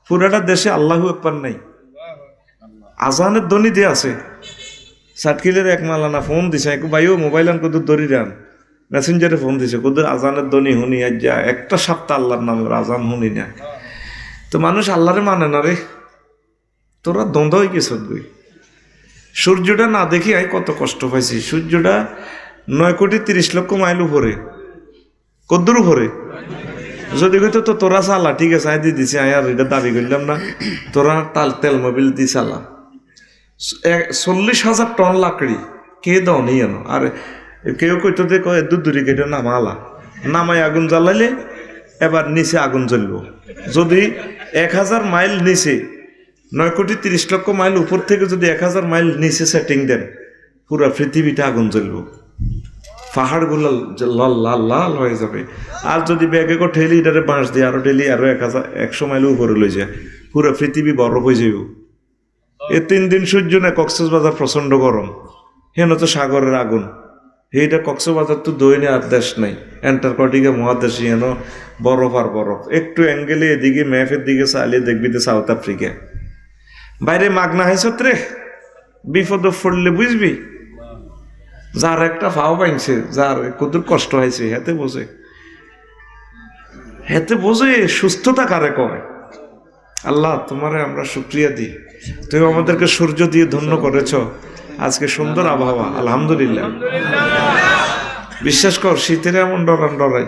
পুরাটা দেশে আল্লাহু আকবার নাই, আজানের ধ্বনি দিয়ে আছে। সাটকিলের এক মালানা ফোন দিছে, এক ভাইও মোবাইল আন কদুর দড়ি রান মেসেঞ্জারে ফোন দিছে, কদুর আজানের ধ্বনি শুনি আজ যা একটা সপ্তাহ আল্লাহর নামের আজান শুনি না। তো মানুষ আল্লাহরে মানে না রে, তোরা দ্বন্দ্ব হয়ে গেছ তুই। সূর্যটা না দেখি আই কত কষ্ট পাইছি। সূর্যটা 9,30,00,000 মাইল উপরে, কদ্দুর উপরে। যদি কইতো তো তোরা চালা, ঠিক আছে আই দিয়ে দিছি, আই আর এটা দাবি করলাম না, তোরা তেল মোবিল দি চালা। 40,000 টন লাকড়ি কে দাও নেই এনো। আর কেউ কইতো যে দূরে কেটে নামালা, নামাই আগুন জ্বালাইলে এবার নিচে আগুন জ্বলব। যদি 1,000 মাইল নিচে, 9,30,00,000 মাইল উপর থেকে যদি 1,000 মাইল নিচে সেটিং দেন, পুরা পৃথিবীটা আগুন জ্বলব, পাহাড়গুলো লাল লাল লাল হয়ে যাবে। আর যদি ব্যাগে করে ঠেলি এটারে বাঁশ দিয়ে আরো ঠেলি আরো 100 মাইল উপরে লই যায়, পুরা পৃথিবী বরফ হয়ে যাব। এ 3 দিন সূর্য না, কক্সবাজার প্রচন্ড গরম, হেন তো সাগরের আগুন। এইটা কক্সবাজার তো দৈনিক আর দেশ নাই, অ্যান্টার্কটিকা মহাদেশে হেন বরফ আর বরফ। একটু অ্যাঙ্গেলে এদিকে ম্যাপের দিকে চালিয়ে দেখবি তো সাউথ আফ্রিকা। বাইরে মাগনা হয়েছত রে, বিপদ পড়লে বুঝবি। যার একটা ভাও পাইছে, যার কত কষ্ট হয়েছে হেতে বোঝে, হেতে বোঝে সুস্থতা কারে কয়। আল্লাহ তোমারে আমরা শুকরিয়া দিই, তুমি আমাদেরকে সূর্য দিয়ে ধন্য করেছ। আজকে সুন্দর আবহাওয়া, আলহামদুলিল্লাহ। বিশ্বাস কর, শীতের এমন ডরাই,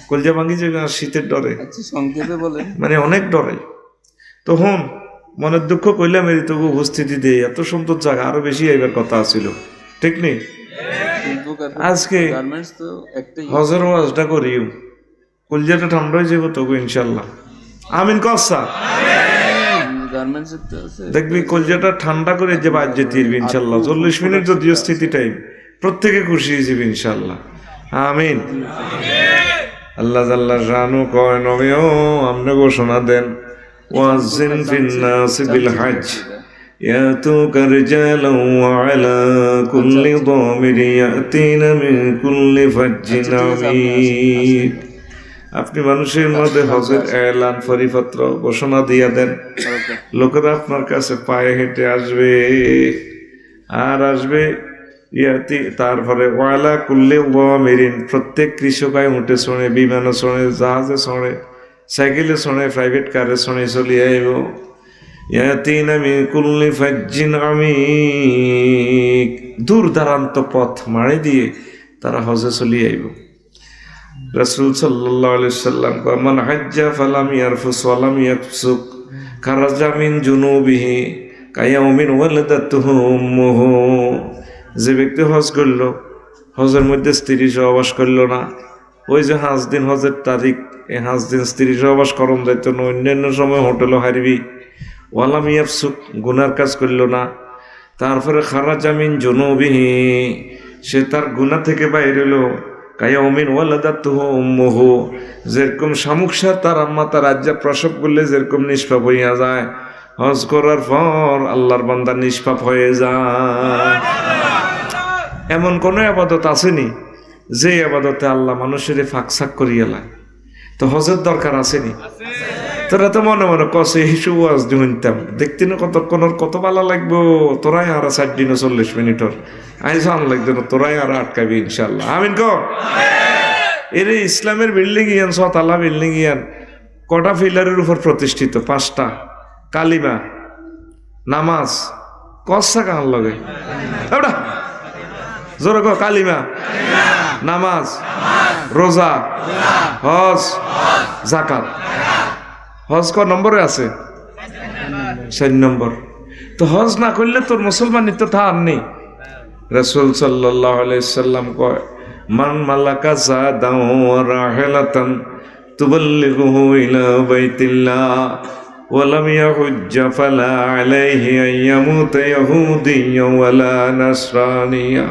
কলজা ভাঙ্গি যে শীতের ডরে, মানে অনেক ডরাই। তখন মনের দুঃখ কইলাম এর তবু উপস্থিতি দিয়ে এত সুন্দর জায়গা, আরো বেশি আইবার কথা ছিল, ঠিক নেই? আজকে হজের ওয়াজটা করিও, কলজাটা ঠান্ডা হয়ে যাবো তবু ইনশাল্লাহ। আমিন কসা দেখবি কলজাটা ঠান্ডা করে যে বাদ যেতে ইনশাল্লাহ। 40 মিনিট যদিও স্থিতি টাইম, প্রত্যেকে খুশি হয়ে যাবে ইনশাল্লাহ। আমিন। আল্লাহ জাল্লা শানু কয় নবীও আপনি ঘোষণা দেন, ওয়াজিন ফিন্নাস বিল হজ ইয়াতুকা রিজালান ওয়া আলা কুল্লি দামির ইয়াতিনা মিন কুল্লি ফাজ্জিন আমিক। আপনি মানুষের মধ্যে হজের এলান পরিপত্র ঘোষণা দিয়ে দেন, লোকেরা আপনার কাছে পায়ে হেঁটে আসবে আর আসবে। ইয়াতি তারপরে ওয়ালা কুল্লি দামিরিন, প্রত্যেক কৃষকায় উঠে শোনে, বিমানে শোনে, জাহাজে শোনে, সাইকেলে শোনে, প্রাইভেট কারে শোনে, চলিয়ে আইব। ইয়াতিনা মিন কুল্লি ফাজ্জিন আমিক, দূর দারান্ত পথ মারি দিয়ে তারা হজে চলিয়ে আইব। রাসূল সাল্লাল্লাহু আলাইহি সাল্লাম কয় মান হাজ্জা ফালাম ইয়ারফুস ওয়ালাম ইয়াফসুক খারাজা মিন জুনুবিহি কায়াউমিন ওয়ালাদাতুহু উম্মুহু। যে ব্যক্তি হজ করল, হজের মধ্যে স্ত্রী সহবাস করল না, ওই যে 5 দিন হজের তারিখ, এই 5 দিন স্ত্রী সহবাস করণ দায়িত্ব না, অন্যান্য সময় হোটেলও হারবি। ওয়ালাম ইয়াফসুক, গুনার কাজ করল না। তারপরে খারাজা মিন জুনুবিহি, সে তার গুনাহ থেকে বাইরে হলো। কায়াউমিন ওয়ালাদাতুহু উম্মুহু, যেরকম শামুকসা তার আম্মা তার আজ্জা প্রসব করলে যেরকম নিষ্পাপ হইয়া যায়, হজ করার পর আল্লাহর বান্দা নিষ্পাপ হয়ে যায়। এমন কোন ইবাদত আসেনি যে ইবাদতে আল্লাহ মানুষের ফাঁকসাক করিয়া লায়? তো হজের দরকার আসেনি? তোরা তো মনে মনে কষে হিসু ওয়াজ শুনতাম, দেখতি না কত ভালো লাগবো। তোরাই আর 60 দিন 40 মিনিটর আই সান লাগতো না, তোরাই আর আটকাবি ইনশাল্লাহ। আমিন ক এর ইসলামের বিল্ডিং ইয়ান, 100 তালা বিল্ডিং ইয়ান, কটা ফিলারের উপর প্রতিষ্ঠিত? 5টা। কালিমা, নামাজ, কসা কান লগে জোরে ক, কালিমা, নামাজ, রোজা, হজ, যাকাত। হজ ক নম্বরে আছে? 4 নম্বর। তো হজ না করলে তোর মুসলমানিত্ব থার নেই। রাসূল সাল্লাল্লাহু আলাইহি সাল্লাম কয় মান মালাকা যাদাও ওয়া রাহিলাতান তুবাল্লিগুহু ইলা বাইতিল্লাহ ওয়া লাম ইয়াহুজ্জা ফালা আলাইহি আন ইয়ামুতা ইয়াহুদিয়্যান ওয়ালা নাসরানিয়া।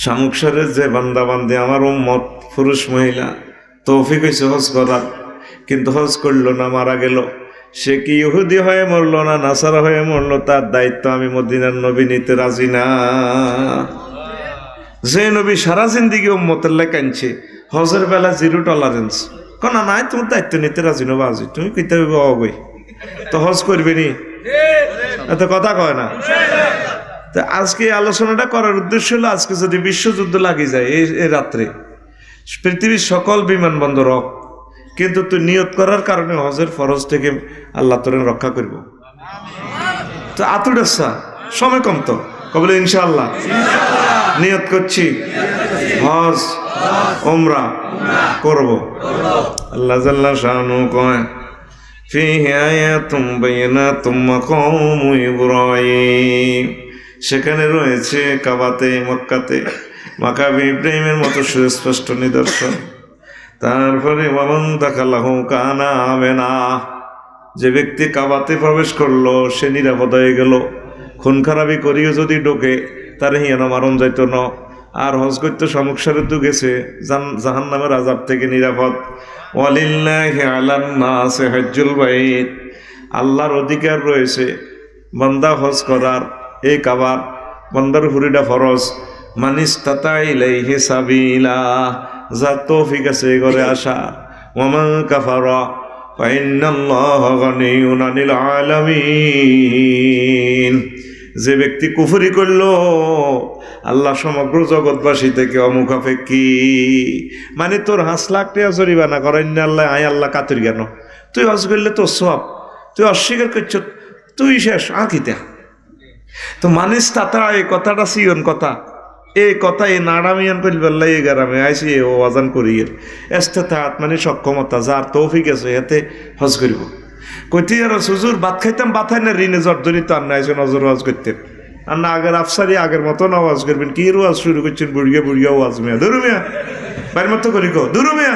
শামুকসারের যে বান্দা বান্দি আমার উম্মত, পুরুষ মহিলা, তৌফিক হয়েছে হজ করার, কিন্তু হজ করলো না, মারা গেল, সে কি ইহুদি হয়ে মরলো না নাসারা হয়ে মরলো, তার দায়িত্ব আমি মদিনার নবী নিতে রাজি না। যে নবী সারা জিন্দিগি উম্মতের লাই কাঁদছে, হজের বেলা 0 টলারেন্স, না নাই তোমার দায়িত্ব নিতে রাজি নবা আজি তুমি কইতে হইব অগই তো হজ করবে নি এত কথা কয় না। তো আজকে আলোচনাটা করার উদ্দেশ্য হলো আজকে যদি বিশ্বযুদ্ধ লাগে যায় এই রাত্রে পৃথিবীর সকল বিমানবন্দর অফ, কিন্তু তুই নিয়ত করার কারণে হজের ফরজ থেকে আল্লাহ তোরে রক্ষা করব। তো আতুডাসা সময় কম তো কবলে ইনশাআল্লাহ নিয়ত করছি হজ ওমরা করব। আল্লাহ জাল্লা শানু কয় ফিহি আয়াতুম বাইনাতুম মাকামু ইব্রাহিম, সেখানে রয়েছে কাবাতে মক্কাতে মাকামে ইব্রাহিমের মতো সুস্পষ্ট নিদর্শন। তারপরে ওয়ামান দাখালাহু কানা আমিনা, যে ব্যক্তি কাবাতে প্রবেশ করলো সে নিরাপদ হয়ে গেল। খুন খারাপি করিও যদি ঢোকে তার হিয়ানো মারণ যাইত না। আর হজ করতে সমস্যারে তো গেছে জাহান্নামের আযাব থেকে নিরাপদ। ওয়ালিল্লাহি আলান নাসি হজ্জুল বাইত, আল্লাহর অধিকার রয়েছে বান্দা হজ করার, এই কাবার বান্দার হুরিডা ফরজ। মানিস্তাতা ইলাইহি সাবিলা, যার তৌফিক আছে ঘরে আসা। ওয়ামান কাফারা ফাইন্নাল্লাহা গানিয়্যুন আনিল আলামিন, যে ব্যক্তি কুফরি করলো আল্লাহ সমগ্র জগৎবাসী থেকে অমুখাপেক্ষী। মানে তোর 5 লাখ টাকা জরিমানা করেন না আল্লাহ, আয় আল্লাহ কাতর কেন? তুই হজ করলে তোর সব, তুই অস্বীকার করছ, তুই শেষ আঁকিতে। তো মানিস তাতা এই কথাটা সিয়ন কথা, এই কথা এই নাড়ামিয়ান করল এই গ্রামে আইসি ও আজান করিয়ের এস্তেতাত মানে সক্ষমতা, যার তৌফিক আছে এতে হজ করিব। কইতে আর হুজুর ভাত খাইতাম বাথাই না ঋণে জর্দরি তো আর না আইসে নজর ওয়াজ করতেন আর না আগের আফসারি আগের মতো না ওয়াজ করবেন। কি ওয়াজ শুরু করছেন বুড়িয়া বুড়িয়া ওয়াজ মিয়া ধরু মিয়া বাড়ির মতো করি কো ধরু মিয়া।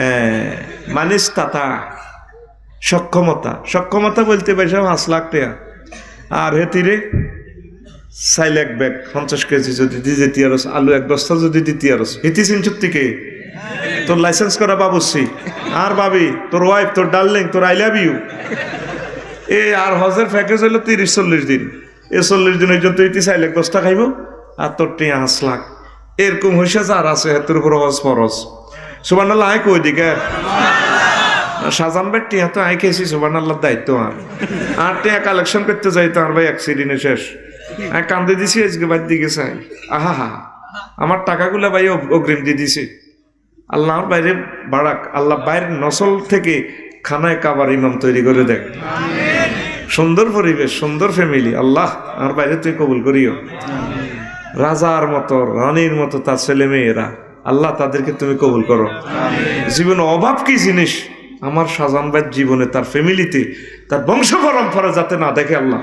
হ্যাঁ মানিস তাতা সক্ষমতা, সক্ষমতা বলতে পারি 5 লাখ টাকা আর হেতিরে 4 লাখ ব্যাগ 50 কেজি যদি দিতে তিয়ারস, আলু 1 বস্তা যদি দিতে তিয়ারস, হিতি চিনচুর থেকে তোর লাইসেন্স করা বাবুসি আর ভাবি তোর ওয়াইফ তোর ডার্লিং তোর আই লাভ ইউ। আর হজের প্যাকেজ হইলো 30-40 দিন, এই 40 দিনের জন্য তুই 4 লাখ বস্তা খাইব আর তোর টিয়া 5 লাখ। এরকম হইসা যার আছে হাতের উপর হজ ফরজ। সুবহানাল্লাহ আয় কই দিকে শাহজাহান ভাই টিয়া তো আয় খেয়েছি, সুবহানাল্লাহর দায়িত্ব আর টিয়া কালেকশন করতে যাই তো আর ভাই অ্যাক্সিডেন্টে শেষ। আমি কান্দে দিছি আজকে বাদ দিকে চাই, আহা হা আমার টাকাগুলা ভাই অগ্রিম দিয়ে দিছি। আল্লাহর বাইরে বাড়াক, আল্লাহ বাইরের নসল থেকে খানায় কাবার ইমাম তৈরি করে দেখ, সুন্দর পরিবেশ সুন্দর ফ্যামিলি। আল্লাহ আমার বাইরে তুই কবুল করিও। রাজার মতো রানীর মতো তার ছেলে মেয়েরা, আল্লাহ তাদেরকে তুমি কবুল করো। জীবনে অভাব কি জিনিস আমার শাহজাহান ভাইয়ের জীবনে তার ফ্যামিলিতে তার বংশ পরম্পরা যাতে না দেখে আল্লাহ।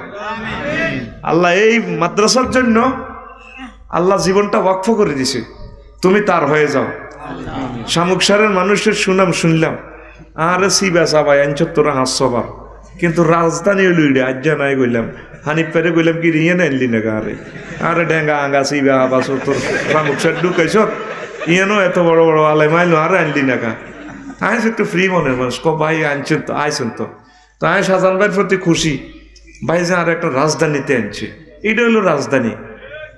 আল্লাহ এই মাদ্রাসার জন্য আল্লাহ জীবনটা ওয়াকফ করে দিছে, তুমি তার হয়ে যাও। শামুকসারের মানুষের সুনাম শুনলাম আরে সিবা সাবাই আনছ তোরা হাসবা, কিন্তু রাজধানী হইল ইডে আজ্জা নাই গইলাম হানিফ পেরে গইলাম কি রিয়ে নাইলি না গারে আরে ডেঙ্গা আঙ্গা সিবা হাবাস তোর শামুকসার ঢুকাইছ ইয়েনো এত বড় বড় আলাই মাইলো আর আনলি না গা। আইস একটু ফ্রি মনের মানুষ ক ভাই আনছেন তো আইসেন তো আয় শাহজাহান ভাইয়ের প্রতি খুশি ভাই যে আর একটা রাজধানীতে আনছে, এটা হইলো রাজধানী।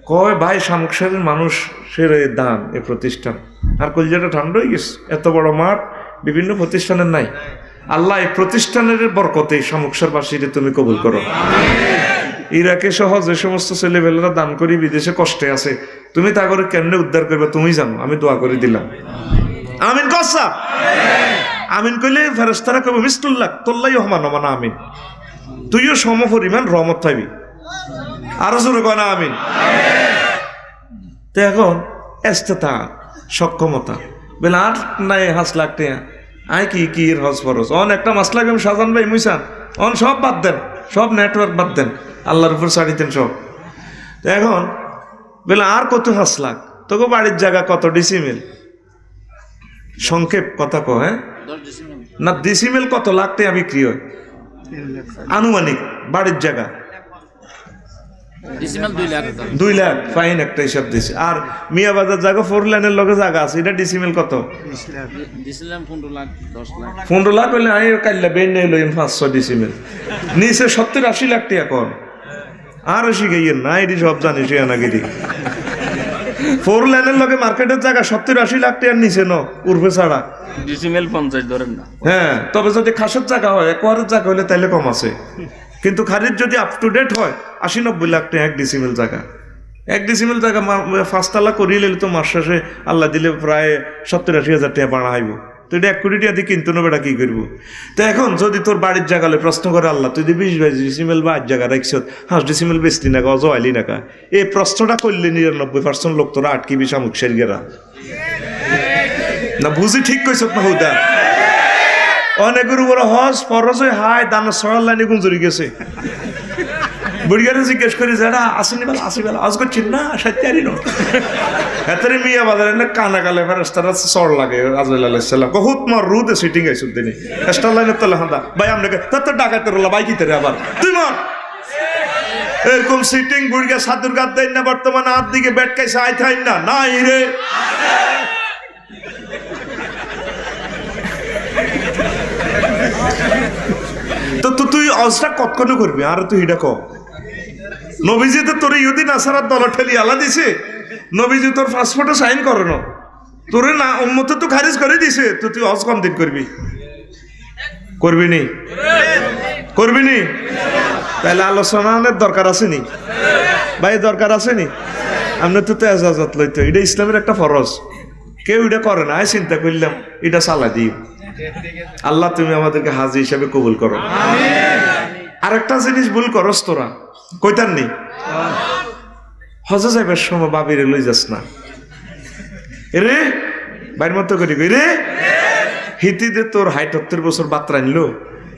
কয় ভাই শামুকসারের মানুষ সে দান এ প্রতিষ্ঠান আর কলজাটা ঠান্ডা হয়ে গেছে, এত বড় মাঠ বিভিন্ন প্রতিষ্ঠানের নাই। আল্লাহ এই প্রতিষ্ঠানের বরকতে শামুকসারবাসীরে তুমি কবুল করো। ইরাকে সহ যে সমস্ত ছেলেবেলেরা দান করি বিদেশে কষ্টে আছে, তুমি তা করে কেমনে উদ্ধার করবে তুমি জানো, আমি দোয়া করে দিলাম। আমিন কসা আমিন কইলে ফেরেশতারা কবে বিসমিল্লাহ তোল্লাই রহমান মানা আমিন, তুইও সম পরিমাণ রহমত পাইবি। আরো জোরে কয় না আমিন। তো এখন এস্তেতা সক্ষমতা বলে আর নাই 5 লাখ টাকা আয় কি কি এর হজ ফরজ অন একটা মাসলা আমি শাহজাহান ভাই মুইসান অন সব বাদ দেন, সব নেটওয়ার্ক বাদ দেন, আল্লাহর উপর ছাড়ি দেন সব। তো এখন বলে আর কত 5 লাখ, তোকে বাড়ির জায়গা কত ডিসিমেল সংক্ষেপ কথা কো, হ্যাঁ না ডিসিমেল কত লাখ টাকা বিক্রি হয় আনুমানিক বাড়ির জায়গা 2 লাখ ফাইন একটা হিসাব দিছে। আর মিয়া বাজার জায়গা 4 লাইনের লগে জায়গা আছে, এটা ডিসিমেল কত 15 লাখ হইলে আই কাইলা বেন নেই লইম 500 ডিসিমেল নিচে 70-80 লাখ টাকা কোন আর শিখাইয়েন না, এটি সব জানি শিখানাগিরি 4 লাইনের লগে মার্কেটের জায়গা 70-80 লাখ টাকার নিচে ন উর্ফে ছাড়া ডিসিমেল 50 ধরেন না। হ্যাঁ, তবে যদি খাসের জায়গা হয়, একোয়ারের জায়গা হলে তাইলে কম আছে, কিন্তু খারিজ যদি আপ টু ডেট হয় 80-90 লাখ টাকা 1 ডিসিমেল জায়গা। 1 ডিসিমেল জায়গা 5 তালা করিয়ে নিলে তো মাস শেষে আল্লাহ দিলে প্রায় 70-80 হাজার টাকা বাড়া হইব। তো এটা 1 কোটি টাকা দিয়ে কিনতে নেবে, এটা কি করবো? তো এখন যদি তোর বাড়ির জায়গালে প্রশ্ন করে আল্লাহ তুই 20-22 ডিসিমেল বা 8 জায়গা রাখছ, 5 ডিসিমেল বেচতি না অজ আইলি না কা, এই প্রশ্নটা করলে 99% লোক তোরা আটকিবি শামুক সেরগেরা না। বুঝি ঠিক কইছ না হুদা? অনেকের উপরে হজ ফরজ হয়ে হায় দানা সরার লাইনে গুঞ্জরি গেছে। বুড়িয়ারে জিজ্ঞেস করি যারা আসেনি বেলা আসি বেলা আজ করছি না সাত্যারি নো হেতারে মিয়া বাজারে না কানা গালে ফেরেশতারা চড় লাগে আজরাইল আলাইহিস সালাম বহুত মার রুদে সিটিং আইছ দিনে এস্টার লাইনে তলে হাঁদা ভাই আমনে তত ডাকাতের হলো ভাই কিতে রে আবার তুই মার এরকম সিটিং বুড়িয়া সাদুর গাদ দেন না বর্তমানে হাত দিকে ব্যাট খাইছে আই থাই না নাই রে। তো তুই অজটা কতক্ষণ করবি? আর তুই এটা কম নবীজি তো তোর ইহুদি নাসারার দল ঠেলি আলা দিছে, নবীজি তোর পাসপোর্টে সাইন করে না, তোরে না উম্মতে তো খারিজ করে দিছে, তো তুই অজ কম দিন করবি? করবি নি? করবি নি? তাহলে আলোচনার দরকার আছে নি ভাই? দরকার আছে নি? আমরা তো এজাজত লইতো, এটা ইসলামের একটা ফরজ, কেউ এটা করে না। চিন্তা করলাম এটা চালা দিই। আল্লাহ তুমি আমাদেরকে হাজি হিসাবে কবুল করো। আরেকটা জিনিস ভুল করস তোরা, কইতার নেই হজে যাইবার সময় বাবিরে লই যাস না রে, বাইর মতো করি কই রে হিতিতে তোর 70 বছর বাত্রা নিল,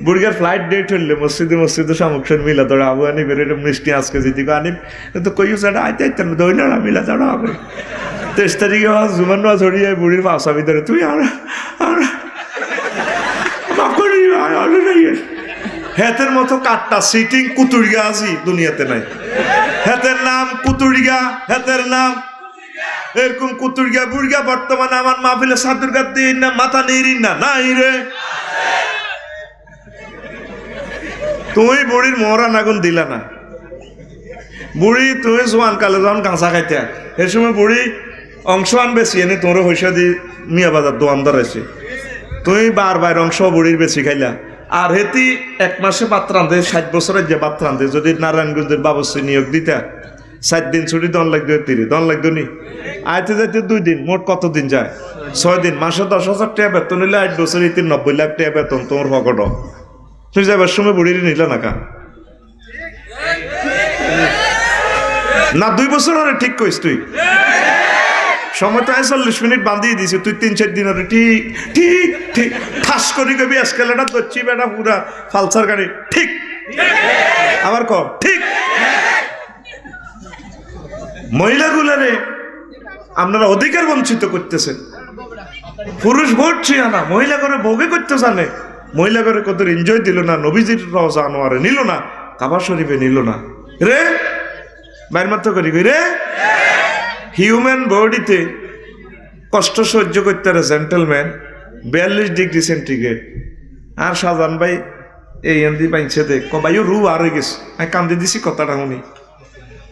বুড়িয়ার ফ্লাইট ডেট হইলে মসজিদে শামুকসেন মিলা তোরা আবু আনি বের মিষ্টি আজকে যদি আনিম তো কইও সেটা আইতে আইতে না দই না মিলা তোরা হবে 23 তারিখে জুমান না ছড়িয়ে বুড়ির পাশা ভিতরে তুই আমরা হেতের মতো কাটটা সিটিং কুতুরিয়া আছি দুনিয়াতে নাই। হেতের নাম কুতুরিয়া, হেতের নাম এরকম কুতুরিয়া বুড়িয়া বর্তমানে আমার মাহফিলে সাদুর গাদ দিন না মাথা নেই না নাই রে। তুই বুড়ির মোহরান আগুন দিলা না, বুড়ি তুই জোয়ান কালে যখন কাঁচা খাইতে এ সময় বুড়ি অংশ আন বেশি এনে তোর হইসা দি মিয়া বাজার দোয়ানদার আছে, তুই বার অংশ বুড়ির বেশি খাইলা। আর হেতি 1 মাসে ভাত রাঁধে, 60 বছরের যে ভাত রাঁধে, যদি নারায়ণগঞ্জের বাবুশ্রী নিয়োগ দিতা 7 দিন ছুটি দন লাগতো, 30 দন লাগতো নি, আইতে যাইতে 2 দিন, মোট কত দিন যায়? 6 দিন, মাসে 10,000 টাকা বেতন নিলে 8 বছর 90 লাখ টাকা বেতন তোমার পকেট। তুই যাবার সময় বুড়ির নিল না কা না? 2 বছর হলে ঠিক কইস তুই, সময় তো 40 মিনিট বান্ধিয়ে দিছে, তুই 3-4 দিন হলে ঠিক ঠিক ঠিক ঠাস করি কবি এসকেলেটার ধরছি বেটা পুরা ফালসার গাড়ি ঠিক, আবার কর ঠিক। মহিলাগুলারে আপনারা অধিকার বঞ্চিত করতেছেন, পুরুষ ভোট ছিয়া না, মহিলা করে ভোগে করতে জানে, মহিলা করে কত এনজয় দিল না, নবীজির রওজা আনোয়ারে নিল না, কাবা শরীফে নিল না রে, বাইর মাত্র করি রে। হিউম্যান বডিতে কষ্ট সহ্য করতে পারে জেন্টেলম্যান 42 ডিগ্রি সেন্টিগ্রেড। আর শাহজাহান ভাই এই এমনি পাইছে দেখ ভাইও রু আর হয়ে গেছে, আমি কান্দি দিছি কথাটা শুনি,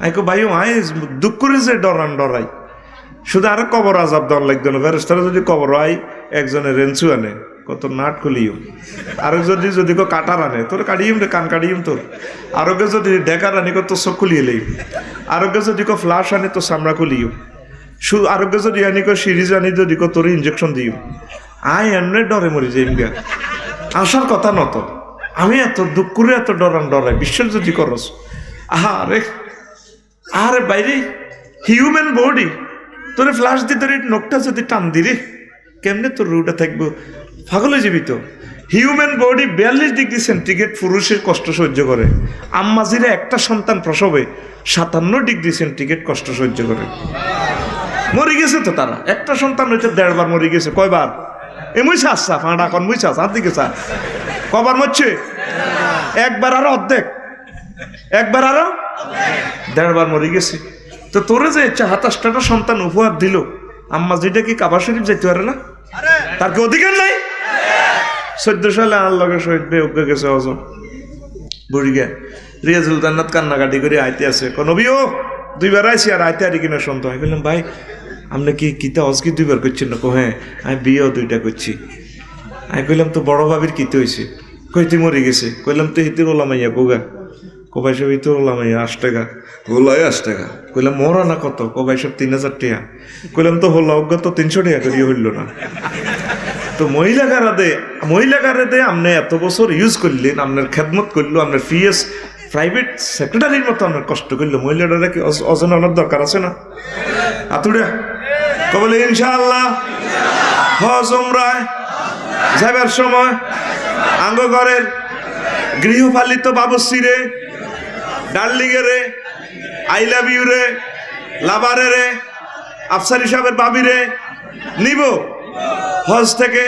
আমি ভাইও আয় দুঃখ করে যে ডরাই শুধু আরো কবর আজাব দর লাগতো না, ফেরেশতারা যদি কবর হয় একজনের রেঞ্চু আনে কত নাট খুলিও, আরো যদি কাটার আনে তোর কাটিম রে কান কাটিম তোর, আরোগ্য যদি ডেকার আনি কত চোখ খুলিয়ে লই, আরোগ্য যদি ফ্লাশ আনি তো চামড়া খুলিও, শুধু আরোগ্য যদি আনি সিরিজ আনি যদি তোর ইঞ্জেকশন দিও। আই এমনি ডরে মরি যে ইমগা আসার কথা নত, আমি এত দুঃখ করে এত ডরাই বিশ্বাস যদি করস। আরে বাইরে হিউম্যান বডি তোরে ফ্লাশ দিয়ে তোর নখটা যদি টান দিরে কেমনে তোর রুটা থাকবো, পাগল হয়ে যাবি তো। হিউম্যান বডি 42 ডিগ্রি সেন্টিগ্রেড পুরুষের কষ্ট সহ্য করে, আম্মাজিরা একটা সন্তান প্রসবে 57 ডিগ্রি সেন্টিগ্রেড কষ্ট সহ্য করে। মরে গেছে তো তারা, একটা সন্তান হয়েছে 1.5 বার মরে গেছে, কয়বার? মুইছে আসা ফাঁড়া কন মুইছে আসা আর দিকে চা কবার মরছে? 1 বার আরো অর্ধেক, 1 বার আরো 1.5 বার মরে গেছে। তো তোরে যে 27টা সন্তান উপহার দিল, আম্মা যেটা কি কাবা শরীফ যাইতে পারে না? তার কি অধিকার নাই? 14 সালে আল্লাহকে শহীদ বেউজ্ঞ গেছে অজন বুড়ি গে রিয়াজুল জান্নাত কান্নাকাটি করে আইতে আছে, নবী ও দুইবার আইসি আর আইতে আর কিনা শুনতো। আমি বললাম ভাই আপনি কি কিতা হজ কি দুইবার করছেন না? হ্যাঁ আমি বিয়েও 2টা করছি। আমি কইলাম তো বড় ভাবির কিতে হয়েছে? কইতে মরে গেছে। কইলাম তো হিতির ওলামাইয়া কোগা? কবাই সব হিতির ওলামাইয়া 8 টাকা। গোলায় 8 টাকা। কইলাম মরা না কত? কবাই সব 3000 টাকা। কইলাম তো হলো অজ্ঞ তো 300 টাকা করিয়ে হইল না। তো মহিলাগারে দে আপনি এত বছর ইউজ করলেন, আপনার খেদমত করলো, আপনার পিএস প্রাইভেট সেক্রেটারির মতো আপনার কষ্ট করলো, মহিলাটা কি অজন আনার দরকার আছে না? আতুড়া কবলে ইনশাআল্লাহ হজ উমরায় যাবার সময় আঙ্গ ঘরের গৃহপালিত বাবুসিরে, ডার্লিংয়ে রে, আই লাভ ইউ রে, লাভারে রে, আফসার হিসাবের বাবিরে নিব। হজ থেকে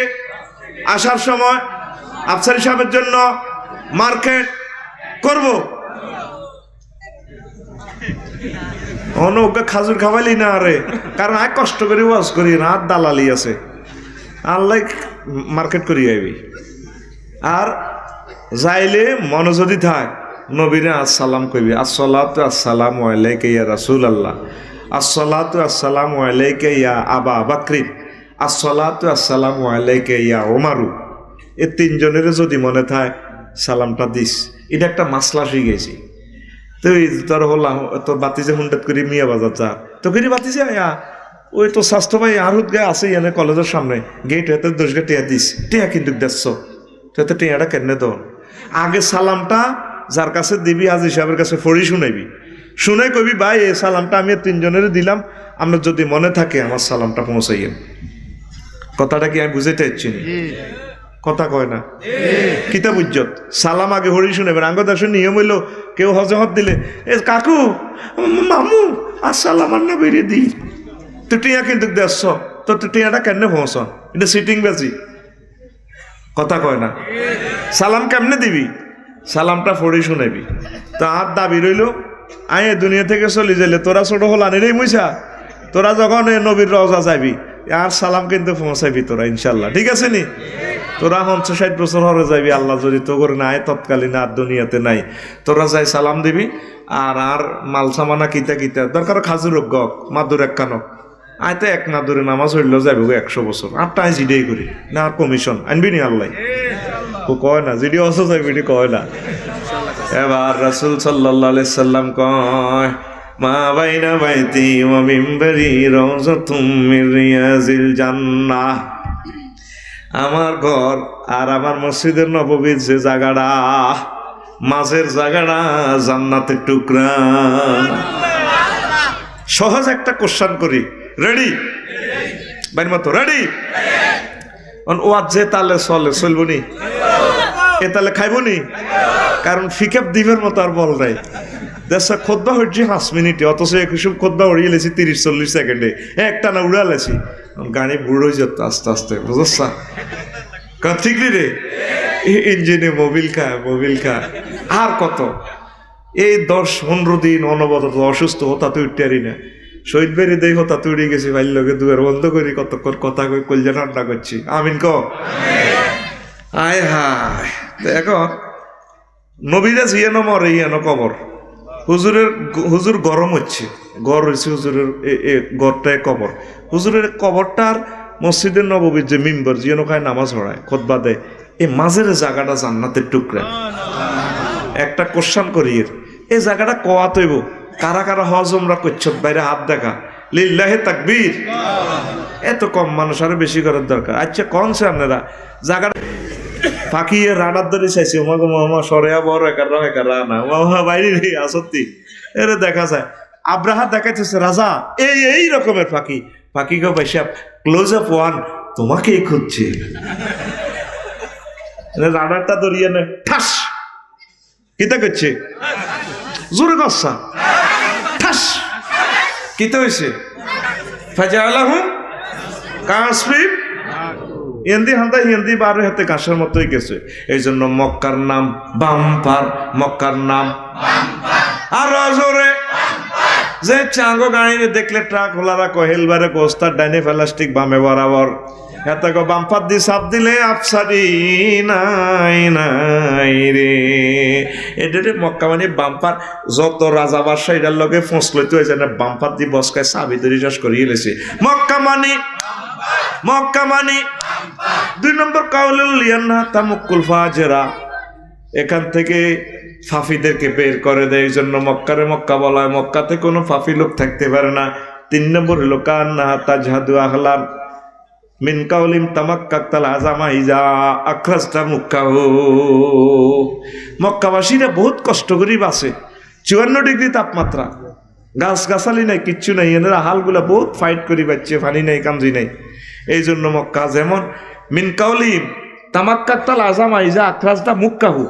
আসার সময় আফসার হিসাবের জন্য মার্কেট করব। অনজ্ঞা খাজুর খাওয়াইলি না রে, কারণ আয় কষ্ট করি ওয়াজ করি না, আর দালালি আছে, আল্লাহ মার্কেট করি আইবি। আর যাইলে মন যদি থাক নবীরে আসসালাম কইবি, আসসালাতু আসসালামু আলাইকা ইয়া রাসূলুল্লাহ, আসসালাতু আসসালামু আলাইকা ইয়া আবা বকর, আসসালাতু আসসালামু আলাইকা ইয়া ওমারু। এই 3 জনের যদি মনে থাকে সালামটা দিস, এটা একটা মাসলা শিখেছি। তো তোর হলাম তোর বাতিজে হুন্ডাত করি মিয়া বাজার যা তো করি বাতিজে আয়া ওই তো স্বাস্থ্য ভাই আরুত গায়ে আছে এনে কলেজের সামনে গেট হাতে 10 গা টিয়া দিস, টিয়া কিন্তু দেখছো তো টিয়াটা কেনে তো আগে সালামটা যার কাছে দিবি আজ হিসাবের কাছে ফড়ি শুনাইবি, শুনে কবি ভাই এই সালামটা আমি 3 জনের দিলাম, আপনার যদি মনে থাকে আমার সালামটা পৌঁছাইয়েন। কথাটা কি আমি বুঝাইতে চাইছি? কথা কয় না কিতাব উজ্জত সালাম আগে হরি শুনেবেন। আঙ্গদাসের নিয়ম হইল কেউ হজহত দিলে এ কাকু মামু আসসালাম আন্না বেরিয়ে দিই তো টিয়া কিন্তু দেখছ তো টিয়াটা কেমনে পৌঁছ, এটা সিটিং বাজি। কথা কয় না সালাম কেমনে দিবি, সালামটা ফড়ি শুনাবি। তো আর দাবি রইল আয় দুনিয়া থেকে চলে যাইলে তোরা ছোট হল আনি রে মুইসা, তোরা যখন নবীর রওজা যাবি আর সালাম কিন্তু পৌঁছাইবি তোরা ইনশাল্লাহ, ঠিক আছে নি? তোরা 50-60 বছর হরে যাবি, আল্লাহ যদি তো করে নাই তৎকালীন আর দুনিয়াতে নাই, তোরা যাই সালাম দিবি। আর মাল সামানা কিতা কিতা দরকার খাজুর গক মাদুর এক কানক আয় তো এক নাদুরে নামাজ হইল যাবে 100 বছর আটটা আয় জিডেই করি না, আর কমিশন আনবি নি আল্লাহ ও কয় না, জিডি অস যাবি কয় না। এবার রাসূল সাল্লাল্লাহু আলাইহি সাল্লাম কয় মা বাইনা বাইতি ওয়া মিম্বারি রাউযাতুম মির রিয়াজিল জান্নাহ, আমার ঘর আর আমার মসজিদের নববীর যে জায়গাটা মাঝের জায়গাটা জান্নাতের টুকরা। সহজ একটা কোশ্চেন করি, রেডি বাইর মতো রেডি? ওয়াজ যে তালে চলে চলবো নি, এ তালে খাইব নি, কারণ ফিকাপ দিবের মতো আর বল নাই। দেশা খোদ্া হচ্ছে 5 মিনিটে, অথচ একুশব খোদ্া উড়িয়ে লেছি 30-40 সেকেন্ডে, একটা না উড়া লেছি। গাড়ি বুড়ো হয়ে যেত আস্তে আস্তে, বুঝছা? ঠিক রে ইঞ্জিনে মোবিল খায় আর কত এই 10-15 দিন অনবরত অসুস্থ হতাতে উঠতে পারি না। শহীদ বেরি দেই হতাতে উড়ে গেছি, ভাই লোকে দুয়ার বন্ধ করি কতক্ষণ কথা কই কলজা ঠান্ডা করছি। আমিন ক আয় হায়। এখন নবীরা জিয়ানো মরে ইয়ানো কবর, হুজুর গরম হচ্ছে, গড় হয়েছে হুজুরের গড়টায় কবর, হুজুরের কবরটার মসজিদের নববীর যে মিম্বর জিয়ানো খায় নামাজ পড়ায় খুতবা দেয়, এই মাঝের জায়গাটা জান্নাতের টুকরা। একটা কোশ্চেন করি, এই জায়গাটা কোয়া তৈব কারা কারা হজ উমরা করছ বাইরে হাত দেখা, লিল্লাহে তাকবীর। এত কম মানুষ, আরো বেশি করার দরকার। আচ্ছা কনছে আপনারা জায়গাটা ফাঁকিয়ে রাডার ধরে চাইছি, ওমাগো মামা সরেয়া বড় একারা না মামা বাইরে সত্যি এরে দেখা যায়। আব্রাহা দেখাইতেছে রাজা এই রকমের ফাঁকি গো ভাইসাব ক্লোজ আপ ওয়ান তোমাকেই খুঁজছে, রাডারটা ধরিয়ে নে ঠাস কিতা করছে জোরে কসা ঠাস কিতা হয়েছে ফাজালাহু কাসফিব হিন্দি হান্দা হিন্দি বারো হাতে ঘাসের মতোই গেছে। এই জন্য মক্কার নাম বাম্পার, মক্কার নাম আর জোরে যে চাঙ্গো গাড়ি দেখলে ট্রাক হোলারা কহেলবারে কোস্তার ডাইনে প্লাস্টিক বামে বরাবর হেতাকে বাম্পার দিয়ে চাপ দিলে আফসারি নাই নাই রে। এটারে মক্কা মানে বাম্পার যত রাজা বাদশাহ এটার লগে ফসলতে হয়েছে না, বাম্পার দিয়ে বসকায় চাবি ধরে চাষ করিয়ে এলেছে। মক্কা মানে 2 নম্বর কাউলুল লিয়ান্না তামুকুল ফাজেরা, এখান থেকে ফাফিদেরকে বের করে দেয়, এই জন্য মক্কারে মক্কা বলা হয়। মক্কাতে কোনো ফাফি লোক থাকতে পারে না। 3 নম্বর হলো কান্না তাজহাদু আহলান মিন কাউলিম তামাক্কাতাল আজামা ইজা আখরাজটা মুক্কাহু। মক্কাবাসীরা বহুত কষ্ট করেই বাসে, 54 ডিগ্রি তাপমাত্রা, গাছ গাছালি নাই, কিচ্ছু নাই, এনারা হালগুলা বহুত ফাইট করি বাচ্চে, পানি নাই কামজি নাই। এই জন্য মক্কা যেমন মিন কাউলিম তামাক্কাতাল আজামা ইজা আখরাজটা মুক্কাহু,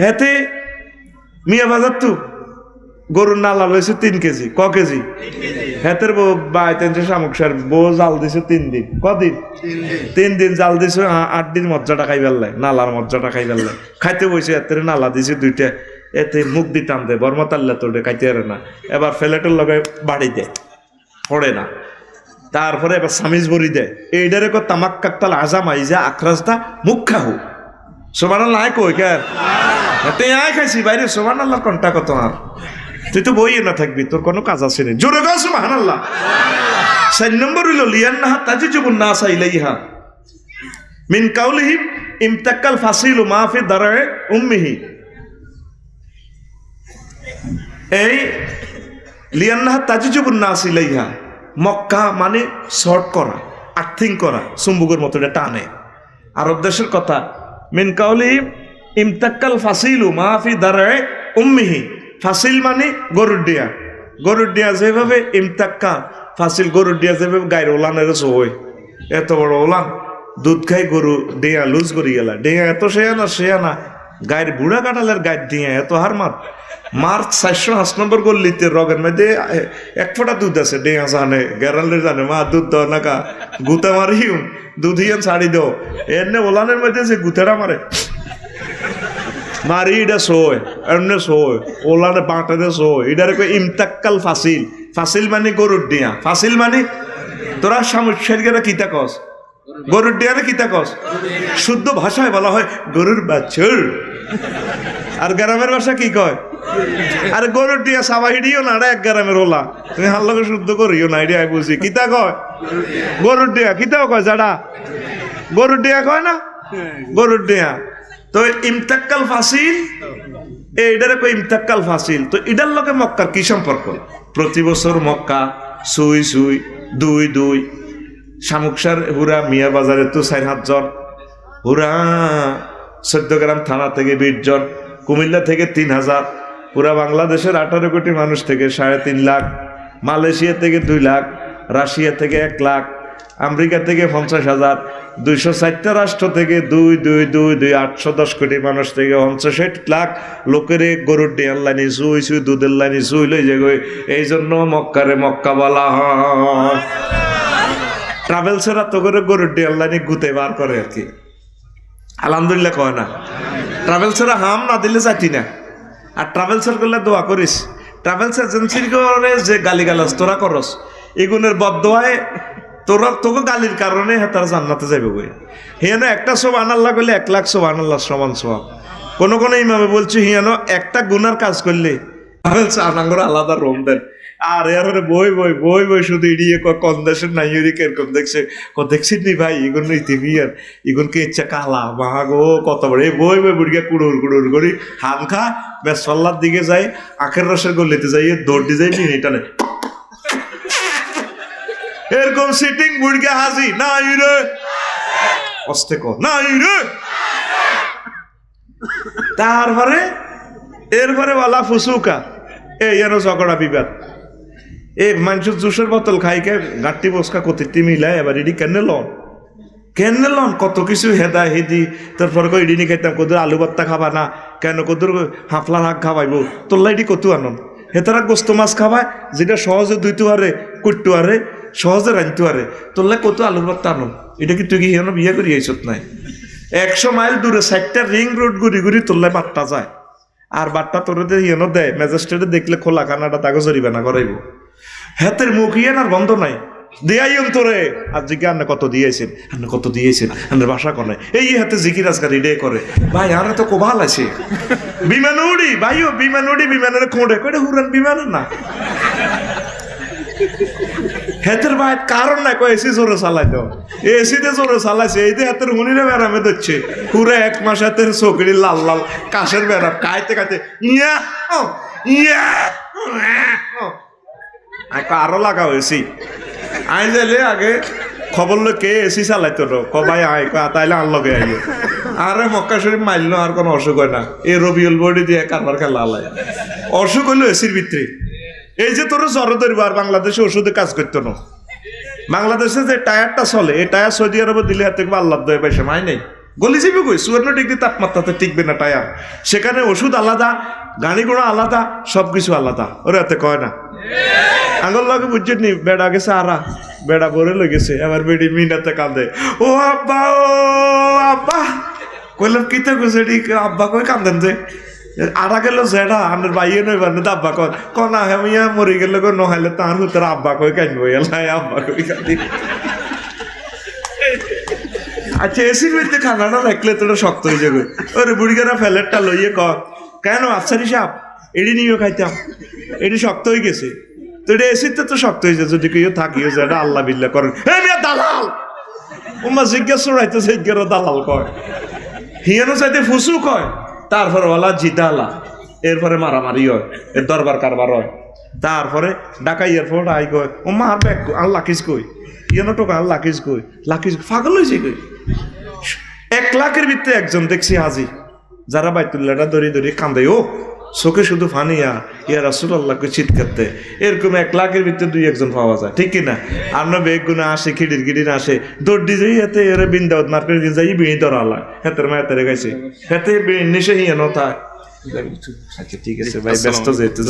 হেতে মিয়া বাজার তো গরুর নালা লইছে 3 কেজি, ক কেজি? হেতের বউ বাইতেন শামুকসার বউ জাল দিছে 3 দিন। কদিন? 3 দিন জাল দিছে, 8 দিন মজ্জাটা খাই ফেললাই, নালার মজ্জাটা খাই ফেললাই। খাইতে বসে এতের নালা দিছে 2টা, এতে মুখ দিয়ে টান দেয়, বর্মতাল্লা তোড়ে খাইতে পারে না। এবার ফেলেটের লগে বাড়ি দেয়, পড়ে না। তারপরে এবার সামিজ বড়ি দেয়। এইটারে কো তামাক্কাতাল আজামা ইজা আখরাজটা মুক্কাহু। সুবহানাল্লাহ কই কেন? এতে আয় খাইছি বাইরে, সুবহানাল্লাহ কোনটা কত আর? তুই তো বইয়ে না থাকবি, তোর কোনো কাজ আছে না। জোরে গো সুবহানাল্লাহ। 4 নম্বর হইল লিয়ান্নাহা তাজিজুবুন নাসা ইলাইহা মিন কাউলিহিম ইমতাক্কাল ফাসিলু মা ফি দারায়ে উম্মিহি। এই লিয়ান্নাহা তাজিজুবুন নাস ইলাইহা, মক্কা মানে শর্ট করা, আর্থিং করা, চুম্বকের মতো এটা টানে। আরব দেশের কথা। মিন কাউলিহিম ইমতাক্কাল ফাসিলু মা ফি দারায়ে উম্মিহি, ফাসিল মানে গরুর ডিয়া। গরুর ডিয়া যেভাবে ইমতাক্কা ফাসিল, গরুর ডিয়া যেভাবে গায়ের ওলানের সই, এত বড় ওলান দুধ খাই গরু ডিয়া লুজ করি গেলা। ডিয়া এত শেয়ানা গায়ের বুড়া কাটালের গায়ের ডিয়া এত হার মার্চ 405 নম্বর গল্লিতে রগের মধ্যে 1 ফোঁটা দুধ আছে। ডিয়া জানে, গেরালের জানে, মা দুধ দাও না কা, গুতা মারিও দুধ হিয়ান ছাড়ি দাও। এনে ওলানের মধ্যে যে গুতেরা মারে মারি, এটা সয় এমনি সয়, ওলানে বাঁটাতে সয়। এটারে কই ইমতাক্কাল ফাসিল। ফাসিল মানে গরুর ডিয়া। ফাসিল মানে তোরা সামুদ্রিকেরা কিতা কস? গরুর ডিয়ারে কিতা কস? শুদ্ধ ভাষায় বলা হয় গরুর বাছুর। আর গ্রামের ভাষা কি কয়? আর গরুর ডিয়া সাবাহিডিও না, এক গ্রামের ওলা। তুমি হাল্লাকে শুদ্ধ করিও না, এটা বুঝি কিতা কয়? গরুর ডিয়া কিতাও কয়, যারা গরুর ডিয়া কয় না, গরুর ডিয়া। তো ইমতাক্কাল ফাসিল, এইটারে কই ইমতাক্কাল ফাসিল। তো এটার লগে মক্কার কি সম্পর্ক? প্রতি বছর মক্কা সুই 2 শামুকসার হুরা মিয়া বাজারে তো 4-5 জন, হুরা 14 গ্রাম থানা থেকে 20 জন, কুমিল্লা থেকে 3000, পুরা বাংলাদেশের 18 কোটি মানুষ থেকে 3.5 লাখ, মালয়েশিয়া থেকে 2 লাখ, রাশিয়া থেকে 1 লাখ, আমেরিকা থেকে 50,000, 260টা রাষ্ট্র থেকে 810 কোটি মানুষ থেকে 65 লাখ লোকের গরুর ডিয়ার লাইনে সুই দুধের লাইনে সুই লই যে। এই জন্য মক্কারে মক্কা বলা হয়। ট্রাভেলসেরা তো করে গরুর ডিয়ার লাইনে গুতে বার করে আর কি, আলহামদুলিল্লাহ কয় না। ট্রাভেলসেরা হাম না দিলে চাইতি না। আর ট্রাভেলসের করলে দোয়া করিস, ট্রাভেলস এজেন্সির করে যে গালিগালাজ তোরা করস, এগুনের বদদোয়ায় তোকে গালির কারণে তারা জান্নাতে যাবে বই। হিয়ানো একটা সুবহানাল্লাহ করলে 1 লাখ সুবহানাল্লাহ সমান সওয়াব। কোন ইমামে বলছে হিয়ানো একটা গুনার কাজ করলে আনাঙ্গর আলাদা রোম দেন। আর এর বই শুধু ইডিয়ে কোন দেশের নাই এরকম দেখছে দেখছি নি ভাই, এগুন ইতিবিয়ার এগুনকে ইচ্ছা কালা মাহাগো কত বড় এই বই বুড়িয়া কুড়ুর করি হাম খা বেসল্লার দিকে যাই, আখের রসের গলিতে যাই, দৌড় দিয়ে যাই এটা নেই, এরকম সিটিং বুড়িয়া হাজি নাই রে অস্তে নাই রে। তারপরে এরপরে ওয়ালা ফুসুকা এই যেন ঝগড়া বিবাদ, এক মানুষের জুসের বোতল খাইকে গাঁটটি বসকা কতিটি মিলাই এবার ইডি কেন লন কত কিছু হেদা হেদি। তারপরে ইডি নি খাইতাম কদুর আলু ভর্তা খাবা না কেন, কদুর হাফলা শাক খাবাইব, তোল্লা ইডি কতু আনন। হেতারা গোস্ত মাছ খাবায় যেটা সহজে ধুইতে পারে, কুটতে পারে, সহজে রাঁধতে পারে, তোল্লা কত আলুর ভর্তা আনন। এটা কি তুই কি হেন বিয়ে করি এইসব নাই? 100 মাইল দূরে 4টা রিং রোড ঘুরি তোল্লায় বাট্টা যায়। আর বাট্টা তোরে হিয়েন দেয় ম্যাজিস্ট্রেটে দেখলে খোলা কানাটা তাকে জরিমানা করাইব। হাতের মুখ ইয়েন আর বন্ধ নাই, দিয়াইম তোরে আর জিজ্ঞে আন্না কত দিয়েছেন, আন্না কত দিয়েছেন, আন্নার বাসা কনে এই হাতে জিকির আজকাল রিডে করে ভাই আরে তো কোভাল আছে বিমান উড়ি ভাইও বিমান উড়ি বিমানের খোঁড়ে কইটা হুরান বিমান না হেতের ভাই কারণ না কয় এসি জোরে চালাই তো এসিতে জোরে চালাইছে এই যে হাতের হুনিরে বেড়ামে দিচ্ছে পুরো 1 মাস হাতের চোখড়ি লাল লাল কাশের বেড়া কাইতে কাইতে ইয়া ইয়া আরো লাগা হয়েছি আই যাইলে আগে খবর লো কে এসি চালাইতো তো কবাই আয় তাইলে আর লগে আইও আরে মক্কা শরীফ মাইল আর কোনো অসুখ হয় না এই রবিউল বডি দিয়ে কারবার খেলা আলাই অসুখ হইলো এসির ভিতরে এই যে তোর জ্বর ধরবো আর বাংলাদেশে ওষুধে কাজ করতো না বাংলাদেশে যে টায়ারটা চলে এই টায়ার সৌদি আরবে দিলে হাতে আল্লাহ দয়ে পয়সা মাই নাই গলি যাবি কই 54 ডিগ্রি তাপমাত্রাতে টিকবে না টায়ার সেখানে ওষুধ আলাদা গাড়ি ঘোড়া আলাদা সবকিছু আলাদা ওরে হাতে কয় না আঙুল লাগে বুঝছেন নি বেড়া গেছে আরা বেড়া ভরে লেগেছে এবার বেড়ি মিনাতে কান্দে ও আব্বা কইলাম কিতে গেছে আব্বা কই কান্দেন যে আড়া গেল যেটা আমার বাইয়ে নই বানে আব্বা কয় কনা হেমিয়া মরে গেল গো নহাইলে তার ভিতরে আব্বা কই কান্দবো এলাই আব্বা কই কান্দি আচ্ছা এসির মধ্যে খানাটা রাখলে তোরা শক্ত হয়ে যাবে ওরে বুড়িগারা ফেলেটটা লইয়ে ক কেন আফসারি সাহেব এডি নিয়েও খাইতাম এডি শক্ত হয়ে গেছে তো এটা এসিতে তো শক্ত হয়েছে যদি কেউ থাকিও যে এটা আল্লাহ বিল্লাহ করেন হ্যাঁ মিয়া দালাল ওমা জিজ্ঞাসা চড়াইতে জিজ্ঞারও দালাল কয় হিয়ানো চাইতে ফুসু কয় তারপরে ওলা জিতালা এরপরে মারামারি হয় এর দরবার কারবার হয় তারপরে ডাকাই এয়ারপোর্ট আই কয় ও মা আর ব্যাগ আর লাকিস কই ইয়ানো টোকা আর লাকিস কই লাকিস পাগল হয়েছে কই 1 লাখের ভিতরে একজন দেখছি হাজি যারা বাইতুল্লাহটা দড়ি দড়ি কান্দে ও চোখে শুধু ফানিয়া ইয়া রাসূলুল্লাহকে চিৎকারতে এরকম 1 লাখের ভিতরে 2-1 পাওয়া যায় ঠিক কিনা আমরা বেগ গুণা আসে খিড়ির আসে দৌড় দিয়ে হাতে এর বিন্দাউত মার্কেট যাই বিড়ি ধরালা হাতের মায়ের গাইছে হাতে নিশে হিয়া নথা আচ্ছা ঠিক আছে ভাই ব্যস্ত যেহেতু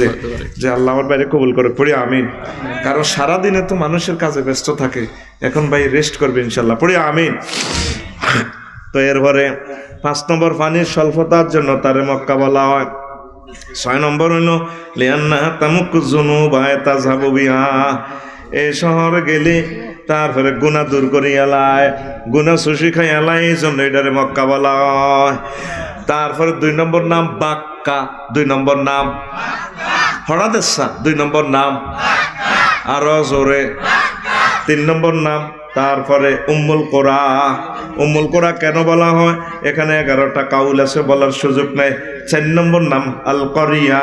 যে আল্লাহ আমার বাইরে কবুল করে পড়ি আমিন কারণ সারাদিনে তো মানুষের কাজে ব্যস্ত থাকে এখন ভাই রেস্ট করবে ইনশাল্লাহ পড়ি আমিন তো এরপরে 5 নম্বর পানির স্বল্পতার জন্য তারে মক্কা বলা হয় 6 নম্বর হইল লিয়ান্না তামুকু যুনুবা তাযহাবু বিহা এই শহরে গেলে তারপরে গুনাহ দূর করি এলায় গুনাহ সুশি খাই এলায় এই জন্য এটারে মক্কা বলা হয় তারপরে 2 নম্বর নাম বাক্কা 2 নম্বর নাম হরাদেশা 2 নম্বর নাম আরো জোরে 3 নম্বর নাম তারপরে উম্মুল কোরা কেন বলা হয় এখানে 11টা কাউল আছে বলার সুযোগ নাই 4 নম্বর নাম আল করিয়া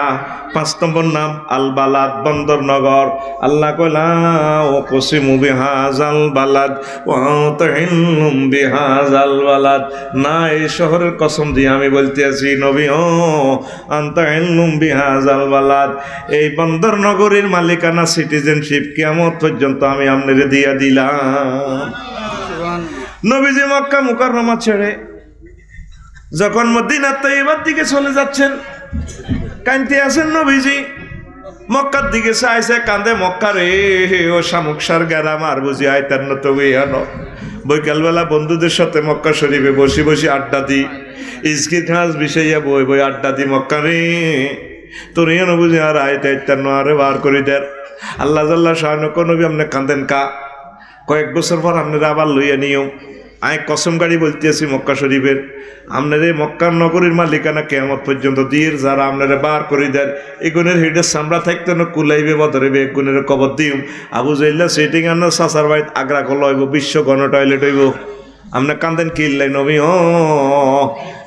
5 নম্বর নাম আল বালাদ বন্দর নগর আল্লাহ কইলা ও কসিমু বিহাজাল বালাদ ওয়া তাহিল্লুম বিহাজাল বালাদ না এই শহরের কসম দিয়ে আমি বলতে আছি নবী ও আনতাহিল্লুম বিহাজাল বালাদ এই বন্দর নগরীর মালিকানা সিটিজেনশিপ কিয়ামত পর্যন্ত আমি আপনারে দিয়া দিলাম নবীজি মক্কা মুকাররমা ছেড়ে যখন মদিনা তৈবার দিকে চলে যাচ্ছেন কানতে আছেন নবীজি মক্কার দিকে চাইছে কান্দে মক্কা রে ও শামুকসার গ্রাম আর বুঝি আইতার নত গিয়ানো বৈকালবেলা বন্ধুদের সাথে মক্কা শরীফে বসে বসে আড্ডা দি ইসকির খাস বিষাইয়া বই আড্ডা দি মক্কা রে তোর ইয়ে বুঝি আর আইতে আইতার আরে বার করি দেন আল্লাহ জাল্লাহ শাহানক নবী আপনি কান্দেন কা কয়েক বছর পর আপনারা আবার লইয়া নিও আয় কসম গাড়ি বলতে আছি মক্কা শরীফের আপনারা মক্কার নগরীর মালিকানা কিয়ামত পর্যন্ত দিয়ে যারা আপনারা বার করে দেন এগুনের হেডের সামরা থাকতে না কুলাইবে বদরেবে এগুনের কবর দিম আবু জাইল্লা সেটিং আনার সাসার বাইত আগ্রা কল হইব বিশ্ব গণ টয়লেট হইব আপনার কান্দেন কিল্লাই নবী ও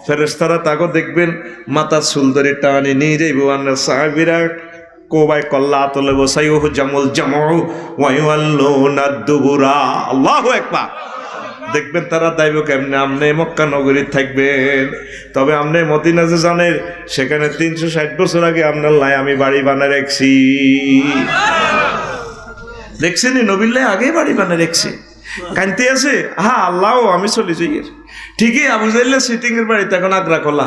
ফেরেশতারা তাকে দেখবেন মাথার সুলদরি টানি নিয়ে যাইব আপনার সাহাবীরা কোবাই কল্লা তোলে বসাই ও জামুল জামু ওয়াইওয়াল্লুনা দুবুরা আল্লাহু আকবার দেখবেন তারা দাইব কেমনে আপনি মক্কা নগরী থাকবেন তবে আপনি মদিনা যে জানেন সেখানে 360 বছর আগে আপনার লাই আমি বাড়ি বানায় রাখছি দেখছেন নবীল্লাই আগে বাড়ি বানায় রাখছি কানতে আছে হ্যাঁ আল্লাহ আমি চলে যাই ঠিকই আবু জাইল্লা সিটিং এর বাড়িতে এখন আগ্রা খোলা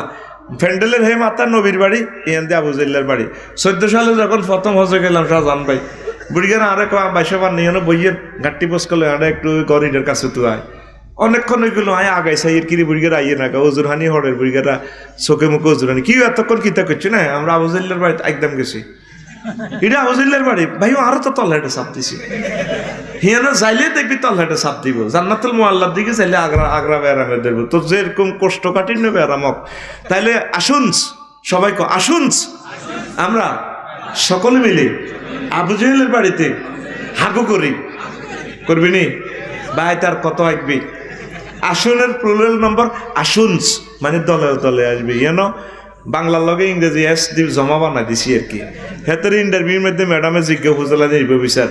ফ্যান্ডেলের হে মাতা নবীর বাড়ি এখান দিয়ে আবু জাইল্লার বাড়ি 14 সালে যখন প্রথম হজে গেলাম শাহজাহান ভাই বুড়িগানা আরে বাইশাবার নিয়ে বইয়ের ঘাটটি বস করলে আরে একটু গরিডের কাছে তো আয় অনেকক্ষণ ওইগুলো আয় আগাই সাইয়ের কিরি বুড়িগারা আইয়ে না ওজুরহানি হরের বুড়িগারা চোখে মুখে ওজুরহানি কি এতক্ষণ কিতা করছি না আমরা আবু জাইল্লার বাড়িতে একদম গেছি এটা আবুজিল্লার বাড়ি ভাই আরো তো তল্লাটে চাপ দিছি হিয়ানো যাইলে দেখবি তল্লাটে চাপ দিব জান্নাতুল মুআল্লার দিকে চাইলে আগ্রা আগ্রা বেড়ামে দেব তো যেরকম কষ্ট কাঠিন্য বেড়ামক তাইলে আসুন সবাই আসুন আমরা সকলে মিলে আবু জেহেলের বাড়িতে হাগু করি করবি নি ভাই তার কত আসবি আসনের প্লুরাল নম্বর আসুনস মানে দলে দলে আসবি ইয়েনো বাংলার লগে ইংরেজি এস দি জমা বানাই দিছি আর কি হেতের ইন্টারভিউর মধ্যে ম্যাডামে জিজ্ঞাসা বুঝলা নিব বিচার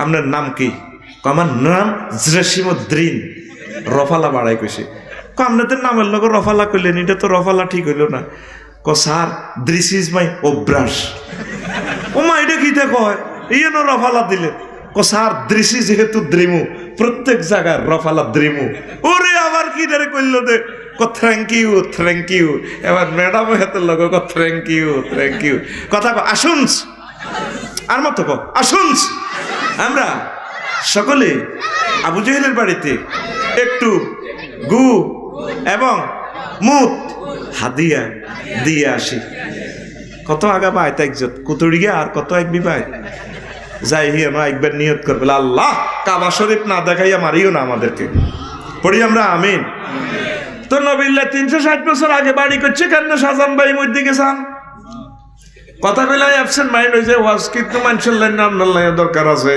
আপনার নাম কি আমার নাম জসিমুদ্দিন রফালা বাড়াই কইছে আপনাদের নামের লগে রফালা কইলেন এটা তো রফালা ঠিক হইল না স্যার দিস ইজ মাই অভ্যাস ও মা এটা কিতে কয় ইয়েনো রফালা দিলেন স্যার দৃষ্টি যেহেতু দ্রিমু প্রত্যেক জায়গার রফালা দ্রিমু ওরে আবার কি ধরে কইল দে থ্যাংক ইউ এবার ম্যাডাম হাতের লগে থ্যাংক ইউ কথা আসুনস আর মতো আসুনস আমরা সকলে আবু জেহেলের বাড়িতে একটু গু এবং মুত হাদিয়া দিয়ে আসি কত আগা পাই তাই কুতুড়ি গিয়ে আর কত একবি পাই যাই হি আমরা একবার নিয়ত করবে আল্লাহ কাবা শরীফ না দেখাইয়া মারিও না আমাদেরকে পড়ি আমরা আমিন তো নবিল্লা 360 বছর আগে বাড়ি করছে কেন শাহজাহান ভাই মধ্যে গেছান কথা কইলে অ্যাবসেন্ট মাইন্ড হয়েছে ওয়াজ কিন্তু মানুষের লাইন নাম নাল্লাইয়া দরকার আছে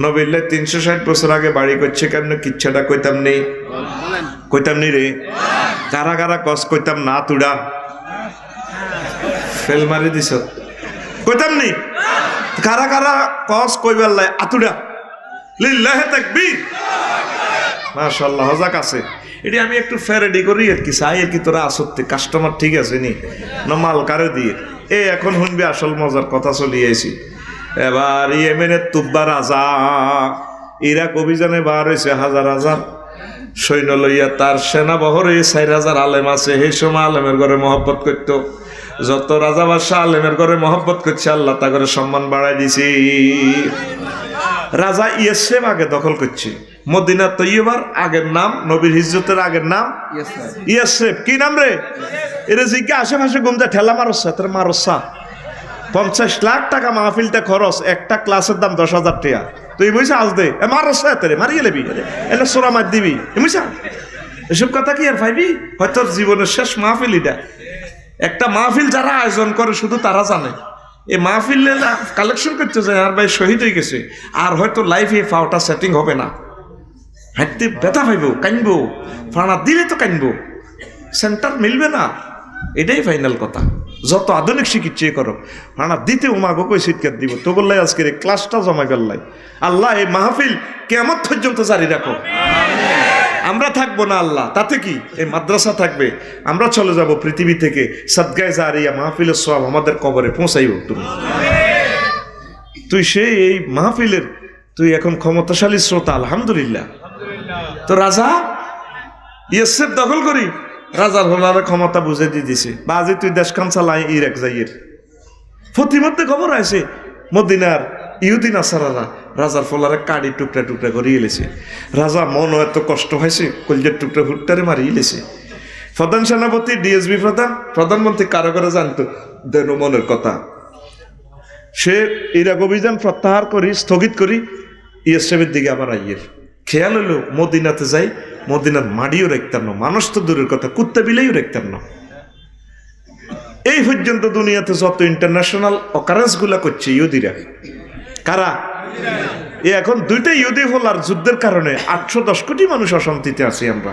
নবিল্লা 360 বছর আগে বাড়ি করছে কেন কিচ্ছাটা কইতাম নি রে কারা কারা কস কইতাম না তুড়া ফেল মারি দিছ কইতাম নি কারা কারা কস কইবার লাই আতুড়া লিল্লাহি তাকবীর মাশাআল্লাহ হজাক আছে এটি আমি একটু ফেরেডি করি আর কি চাই আর কি তোরা আসতে কাস্টমার ঠিক আছে নি না মাল কারে দিয়ে এখন শুনবি আসল মজার কথা চলিয়েছি এবার ইয়েমেনের তুব্বা রাজা ইরাক অভিযানে বার হয়েছে হাজার হাজার সৈন্য লইয়া তার সেনাবহরে 4000 আলেম আছে সেই সময় আলেমের ঘরে মহব্বত করত যত রাজা বাদশাহ আলেমের ঘরে মহব্বত করছে আল্লাহ তা করে সম্মান বাড়াই দিছি রাজা ইয়াসরিব আগে দখল করছে মদিনা তৈয়বার আগের নাম নবীর হিজরতের আগের নাম ইয়াসরিব কি নাম রে এরা জিজ্ঞা আশেপাশে গুমতে ঠেলা মারসা তোর মারসা 50 লাখ টাকা মাহফিলটা খরচ একটা ক্লাসের দাম 10,000 টাকা তুই বুঝছা আজ দে মারসা তোরে মারিয়ে লেবি এনে সোরা মার দিবি বুঝছা এসব কথা কি আর ভাইবি হয়তো জীবনের শেষ মাহফিল এটা একটা মাহফিল যারা আয়োজন করে শুধু তারা জানে এই মাহফিল কালেকশন করতে যায় আর ভাই শহীদ হয়ে গেছে আর হয়তো লাইফে পাওয়াটা সেটিং হবে না হাঁটতে ব্যথা পাইব কানবো ফাড়া দিলে তো কানবো সেন্টার মিলবে না এটাই ফাইনাল কথা যত আধুনিক চিকিৎসা করো ফাড়া দিতে উমাগো কই সিটকার দিব তো বললাই আজকের এই ক্লাসটা জমা করলাই আল্লাহ এই মাহফিল কিয়ামত পর্যন্ত জারি রাখো আমরা থাকবো না আল্লাহ তাতে কি এই মাদ্রাসা থাকবে আমরা চলে যাব পৃথিবী থেকে সাদগায়ে জারিয়া মাহফিলের সওয়াব আমাদের কবরে পৌঁছাইব তুমি তুই সেই এই মাহফিলের তুই এখন ক্ষমতাশালী শ্রোতা আলহামদুলিল্লাহ তো রাজা ইয়াসরিব দখল করি রাজার হলার ক্ষমতা বুঝে দিয়ে দিছে বাজে তুই দেশ কাম চালাই ইরাক যাইয়ের প্রতিমধ্যে খবর আছে মদিনার ইহুদি নাসারারা রাজার ফলারে কাড়ি টুকরা টুকরা করে এলেছে রাজা মনও এত কষ্ট হয়েছে কলজের টুকরা হুট্টারে মারি এলেছে প্রধান সেনাপতি ডিএসবি প্রধানমন্ত্রী কারো করে জানতো দেন মনের কথা সে ইরাক অভিযান প্রত্যাহার করি স্থগিত করি ইয়াসরিবের দিকে আবার আইয়ের খেয়াল হলো মদিনাতে যাই মদিনার মাড়িও রাখতাম না মানুষ তো দূরের কথা কুত্তা বিলেও রাখতাম না এই পর্যন্ত দুনিয়াতে যত ইন্টারন্যাশনাল অকারেন্স গুলা করছে ইহুদিরা কারা এখন দুইটা ইহুদি হলার যুদ্ধের কারণে 810 কোটি মানুষ অশান্তিতে আছি আমরা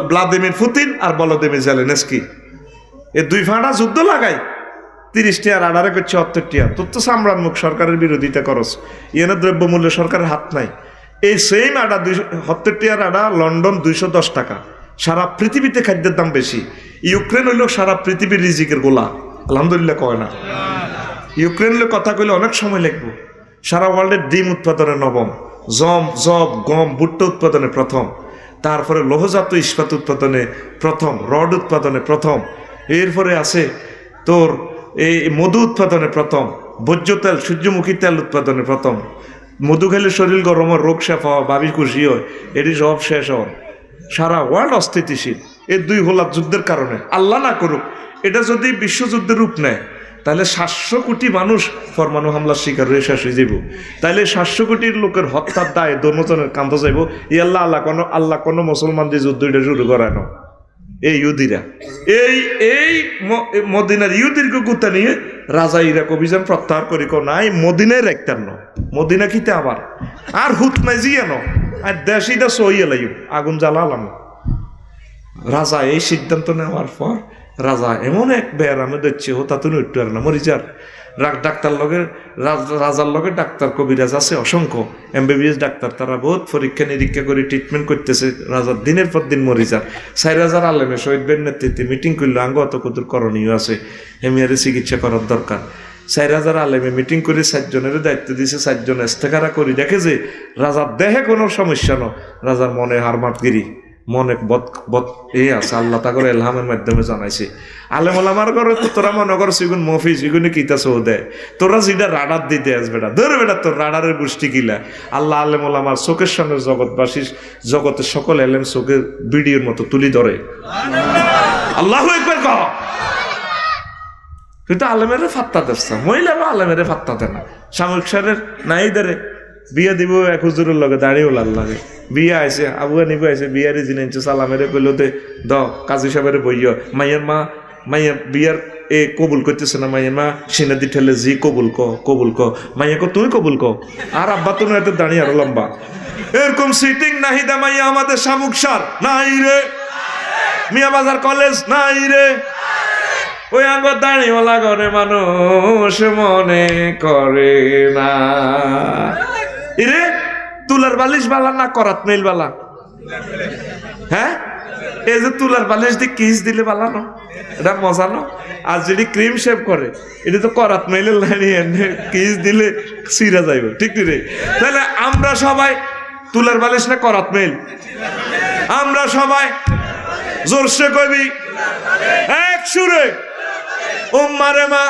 ভ্লাদিমির পুতিন আর ভলোদিমির জেলেনস্কি এই দুই ফাঁটা যুদ্ধ লাগাই 30 টাকা রাডারে করছে 70 টাকা তোর তো সামরান মুখ সরকারের বিরোধিতা করস ইয়েনের দ্রব্যমূল্য সরকারের হাত নাই এই সেম আডা 70 টাকা রাডা লন্ডন 210 টাকা সারা পৃথিবীতে খাদ্যের দাম বেশি ইউক্রেন হইল সারা পৃথিবীর রিজিকের গোলা আলহামদুলিল্লাহ কয় না ইউক্রেন কথা কইলে অনেক সময় লাগবে সারা ওয়ার্ল্ডের ডিম উৎপাদনে নবম জব গম ভুট্টা উৎপাদনে প্রথম তারপরে লৌহজাত ইস্পাত উৎপাদনে প্রথম রড উৎপাদনে প্রথম এরপরে আছে তোর এই মধু উৎপাদনে প্রথম ভোজ্য তেল সূর্যমুখী তেল উৎপাদনে প্রথম মধু খেলে শরীর গরম রোগ শেফ হওয়া ভাবি খুশি হয় এটি সব শেষ হওয়ার সারা ওয়ার্ল্ড অস্থিতিশীল এই দুই হোলা যুদ্ধের কারণে আল্লাহ না করুক এটা যদি বিশ্বযুদ্ধের রূপ নেয় তাহলে 700 কোটি মানুষ পরমাণু হামলার শিকার হয়ে শেষ হয়ে যাব। তাহলে 700 কোটির লোকের হত্যার দায় দোনোজনের কান্ত যাইব। ই আল্লাহ কোনো মুসলমান দিয়ে যুদ্ধটা শুরু করায় না। এই ইহুদিরা এই মদিনার ইহুদিরকে গুতা নিয়ে রাজা ইরাক অভিযান প্রত্যাহার করি নাই মদিনায় রাখতেন না। মদিনা খিতে আবার আর হুত নাই জিয়ানো আর দেশিটা সইয়ে লাইব আগুন জ্বালালাম। রাজা এই সিদ্ধান্ত নেওয়ার পর রাজা এমন এক বেয়ারামে দিচ্ছে হতা তুমি একটু আর না মরিজার ডাক্তার লগে রাজার লগে ডাক্তার কবিরাজ আছে অসংখ্য MBBS ডাক্তার, তারা বহুত পরীক্ষা নিরীক্ষা করে ট্রিটমেন্ট করতেছে। রাজার দিনের পর দিন মরিজার 4000 আলেমে শহীদ বের নেতৃত্বে মিটিং করলো আঙ্গ অত কতুর করণীয় আছে হেমিয়ারে চিকিৎসা করার দরকার। 4000 আলেমে মিটিং করে 4 জনের দায়িত্ব দিয়েছে, 4 জন ইস্তেখারা করে দেখে যে রাজার দেহে কোনো সমস্যা ন, রাজার মনে হারমাতগিরি মনে বদ আছে আল্লাহ তাগর এলহামের মাধ্যমে জানাইছে। আলেম ওলামার ঘরে তো তোরা মনে করছ ইগুন মফিজ ইগুনি কিতা সৌ দেয়, তোরা যেটা রাডার দিতে আস বেটা ধরে বেটা তোর রাডারের গোষ্ঠী কিলা। আল্লাহ আলেম ওলামার চোখের সামনে জগৎবাসী জগতের সকল এলেম চোখের ভিডিওর মতো তুলি ধরে। আল্লাহু আকবার কও। কিন্তু আলেমের ফাত্তা দিচ্ছে, মহিলারা আলেমের ফাত্তা দেয় না। সাময়িক সারের নাই ধরে বিয়ে দিব এক হুজুরের লগে দাঁড়িয়ে ওলার লাগে বিয়ে আইসে আবুয়া নিবু আইসে বিয়ারে জিনেছে সালামেরে কইলতে দ কাজী সাহেবের বইয় মাইয়ের মা মাইয়া বিয়ার এ কবুল করতেছে না, মাইয়ের মা সিনা দি ঠেলে জি কবুল ক মাইয়া কো তুই কবুল ক আর আব্বা তো এত দাঁড়িয়ে আরো লম্বা এরকম সিটিং নাহিদা মাইয়া আমাদের শামুক সার নাই রে, মিয়া বাজার কলেজ নাই রে, ওই আঙ্গর দাঁড়িয়েওয়ালা ঘরে মানুষ মনে করে না। ইরে তুলার বালিশ বালা না করাত মেল বালা? হ্যাঁ এই যে তুলার বালিশ দিয়ে কিস দিলে বালা না, এটা মজা না। আর যদি ক্রিম শেভ করে এটা তো করাত মেলের লাইনে কিস দিলে সিরা যাইব, ঠিক রে? তাহলে আমরা সবাই তুলার বালিশ না করাত মেল? আমরা সবাই জোরসে কবি এক সুরে উম্মারে মা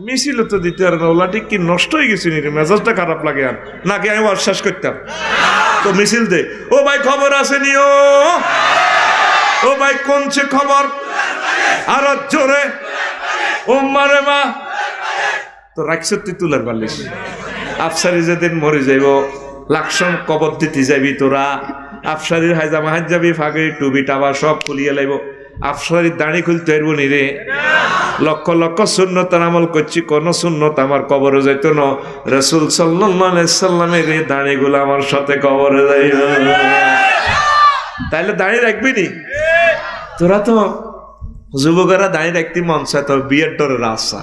মিছিল তো দিতে আর না। ওলা ঠিক কি নষ্ট হয়ে গেছি নি, মেজাজটা খারাপ লাগে আর নাকি আমি বিশ্বাস করতাম তো মিছিল দে। ও ভাই খবর আছে নি? ও ভাই কোনছে খবর? আর জোরে উম্মারে মা তো রাখছ তুই তুলার বালিশ। আফসারি যেদিন মরে যাইব লাকসম কবর দিতে যাবি তোরা, আফসারির হাইজামা হাজ যাবি, ফাঁকে টুবি টাবা সব খুলিয়ে লাইব। আফসারির দাঁড়ি খুলতে পারবো নি রে? লক্ষ লক্ষ সুন্নতের আমল করছি, কোন সুন্নত আমার কবরে যাইতো না। রাসূল সাল্লাল্লাহু আলাইহি সাল্লামের এই দাঁড়িগুলো আমার সাথে কবরে যাইব। তাইলে দাঁড়ি রাখবি নি? তোরা তো যুবকেরা দাঁড়ি রাখতে মন চায় তো বিয়ের ডরে রাস্তা।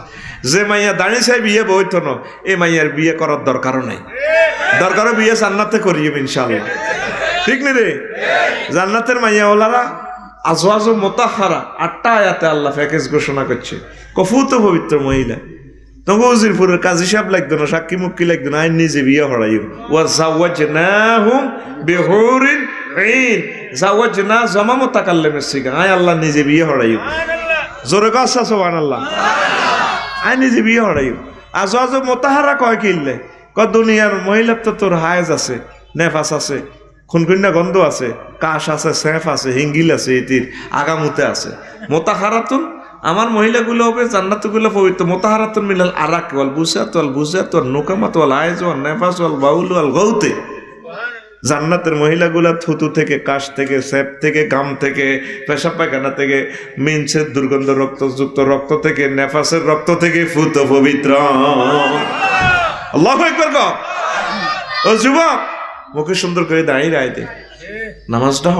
যে মাইয়া দাঁড়ি চাই বিয়ে বইতো না, এই মাইয়ার বিয়ে করার দরকারও নাই। দরকারও বিয়ে জান্নাতে করিয়ে ইনশাআল্লাহ, ঠিক নি রে? জান্নাতের মাইয়া ওলারা আজওয়াজ মুতাহহারা 8টা আয়াতে আল্লাহ প্যাকেজ ঘোষণা করছে। কফুত পবিত্র মহিলা তবু উজিরপুরের কাজী সাহেব লাগতো না, সাক্ষী মুক্কি লাগতো না, আইন নিজে বিয়ে হড়াইও। ওয়া যাওয়াজনাহুম বিহুরিন আইন, যাওয়াজনা জামা মুতাকাল্লিমের সিগা, আই আল্লাহ নিজে বিয়ে হড়াইও। জোরে কাছে সুবহানাল্লাহ। আই নিজে বিয়ে হড়াইও। আজওয়াজ মুতাহহারা কয় কিল্লে ক দুনিয়ার মহিলার তো তোর হায়েজ আছে, নেফাস আছে, খুনখুন্না গন্ধ আছে, কাশ আছে, সেফ আছে, হিঙ্গিল আছে, ইতির আগামুতে আছে। মোতাহারাতুন আমার মহিলাগুলো হবে জান্নাতগুলো পবিত্র। মোতাহারাতুন মিনাল আরাক ওয়াল বুসাত ওয়াল বুসাত ওয়াল নুকামাত ওয়াল আইজ ওয়াল নেফাস ওয়াল বাউল ওয়াল গৌতে। জান্নাতের মহিলাগুলা থুতু থেকে, কাশ থেকে, সেফ থেকে, গাম থেকে, পেশাব পায়খানা থেকে, মিনসের দুর্গন্ধ রক্তযুক্ত রক্ত থেকে, নেফাসের রক্ত থেকে ফুত পবিত্র। আল্লাহু আকবার কও। ও যুবক মুখে সুন্দর করে দাঁড়িয়ে রাইতে নামাজটা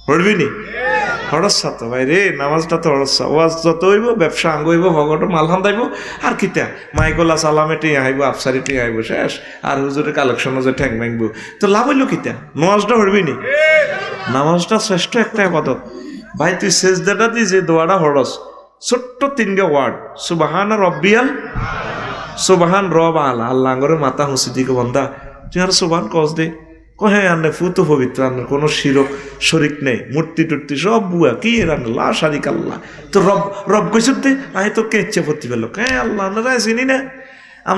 হড়বি নি? হরসা তো ভাই রে, নামাজটা তো হরসা। ওয়াজ যত হইব, ব্যবসা আঙ্গ হইব, ভগট মালহান দাইব, আর কিতা মাইকলা সালামে টিঁ আইব, আফসারি টিঁ আইব, শেষ। আর হুজুরের কালেকশন যে ঠ্যাং ভাঙব, তো লাভ হইল কিতা? নামাজটা হড়বি নি? নামাজটা শ্রেষ্ঠ একটা ইবাদত ভাই। তুই সেজদাটা দি যে দোয়াটা হরস, ছোট্ট 3টা ওয়ার্ড, সুবহান রব্বিয়াল, সুবহান রব আলা, আল্লাহ আঙ্গরে মাথা হুঁসি দিকে বন্দা তুই আর সুবহান কস দে। কহে আনে ফুত পবিত্র, আন্নার কোনো শরিক নেই, মূর্তি টুর্তি সব বুয়া কি রান লা শারিক আল্লাহ। তো রব কইছ দে, আমি তো কে ইচ্ছে করতে পেলো কে আল্লাহ আমরা চিনি না।